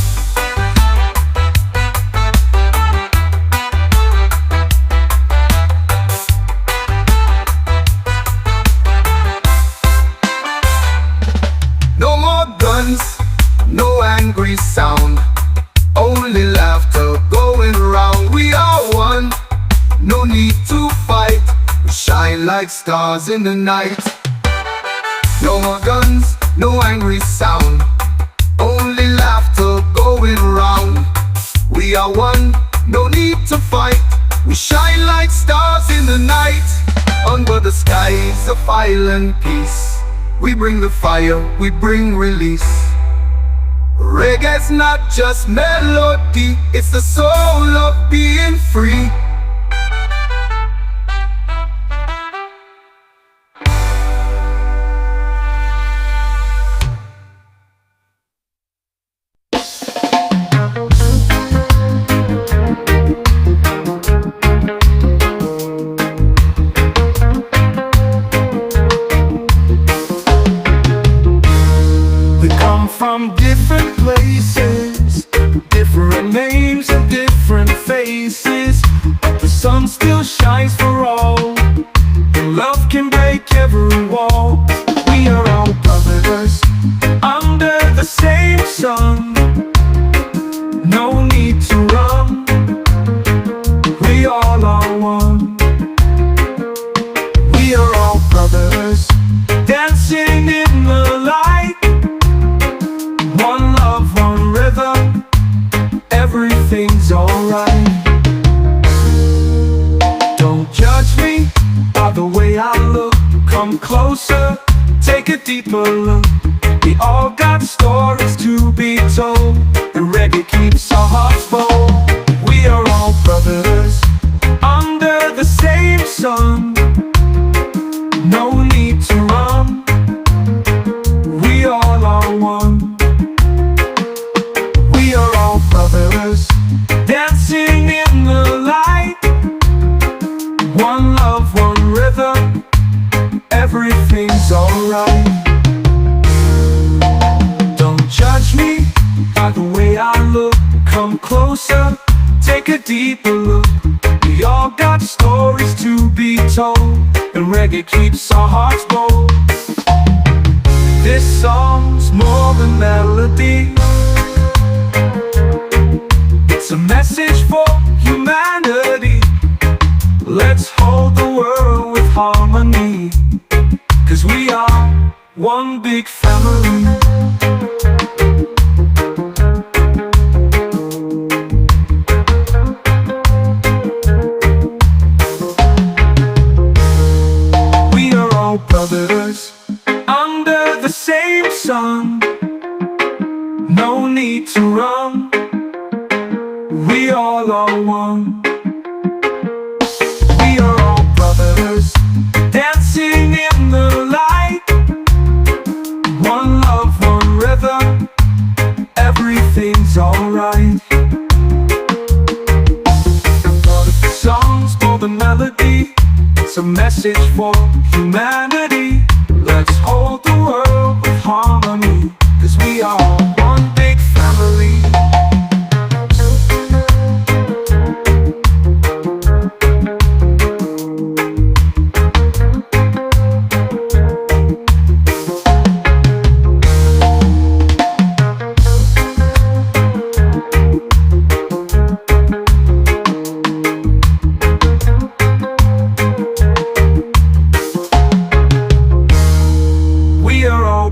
like stars in the night. No more guns, no angry sound, only laughter going round. We are one, no need to fight. We shine like stars in the night. Under the skies of island peace, we bring the fire, we bring release. Reggae's not just melody, it's the soul of being free. From different places, different names and different faces, but the sun still shines for all, and love can break every wall. We are all brothers under the same sun, no need to run. We all are one. We are all brothers dancing in the light. One love, one rhythm, everything's alright. Don't judge me by the way I look. Come closer, take a deeper look. We all got stories to be told, and reggae keeps our hearts bold. We are all brothers under the same sun, no need to run. We all are one. We are all brothers dancing in the light. One love, one rhythm, everything's alright. Don't judge me by the way I look. Come closer, take a deeper look. We all got stories to be told, and reggae keeps our hearts bold. This song's more than melody, it's a message for humanity. Let's hold the world with harmony, 'cause we are one big family. We are all brothers under the same sun, no need to run. We all are one. We are all brothers dancing in the light. One love, one rhythm, everything's alright. The song's more than melody, it's a message for humanity. Let's hold the world with harmony, 'cause we are one big family.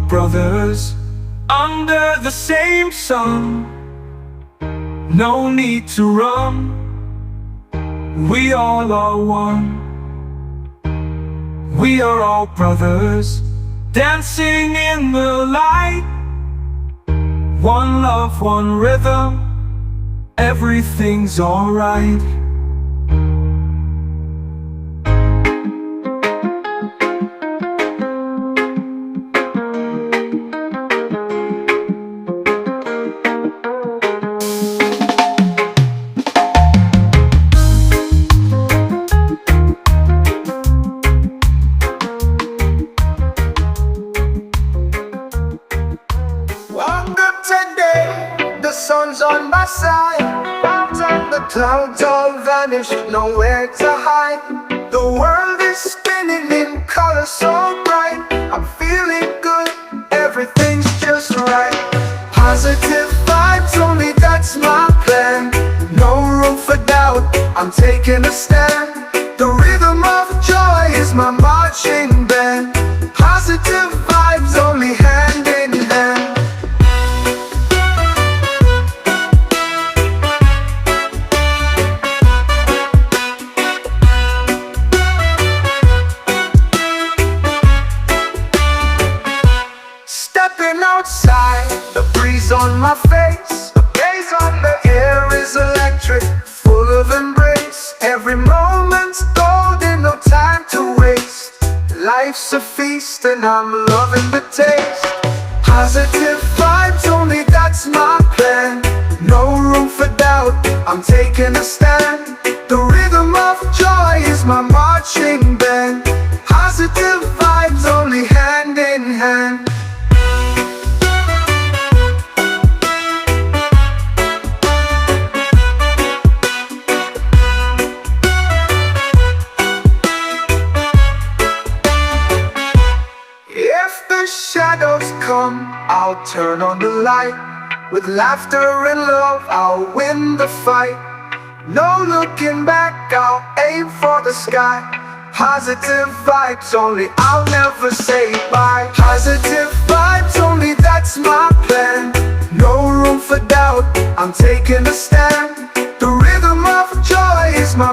Brothers under the same sun, no need to run. We all are one. We are all brothers dancing in the light. One love, one rhythm, everything's alright. Sun's on my side, and the clouds all vanish, nowhere to hide. The world is spinning in color so bright. I'm feeling good, everything's just right. Positive vibes only, that's my plan. No room for doubt, I'm taking a stand. The rhythm of joy is my mind. feast and I'm loving the taste. Positive vibes only, that's my plan. No room for doubt, I'm taking a stand. The rhythm of joy is my marching band. Positive vibes only, hand in hand. If the shadows come, I'll turn on the light. With laughter and love, I'll win the fight. No looking back, I'll aim for the sky. Positive vibes only, I'll never say bye. Positive vibes only, that's my plan. No room for doubt, I'm taking a stand. The rhythm of joy is my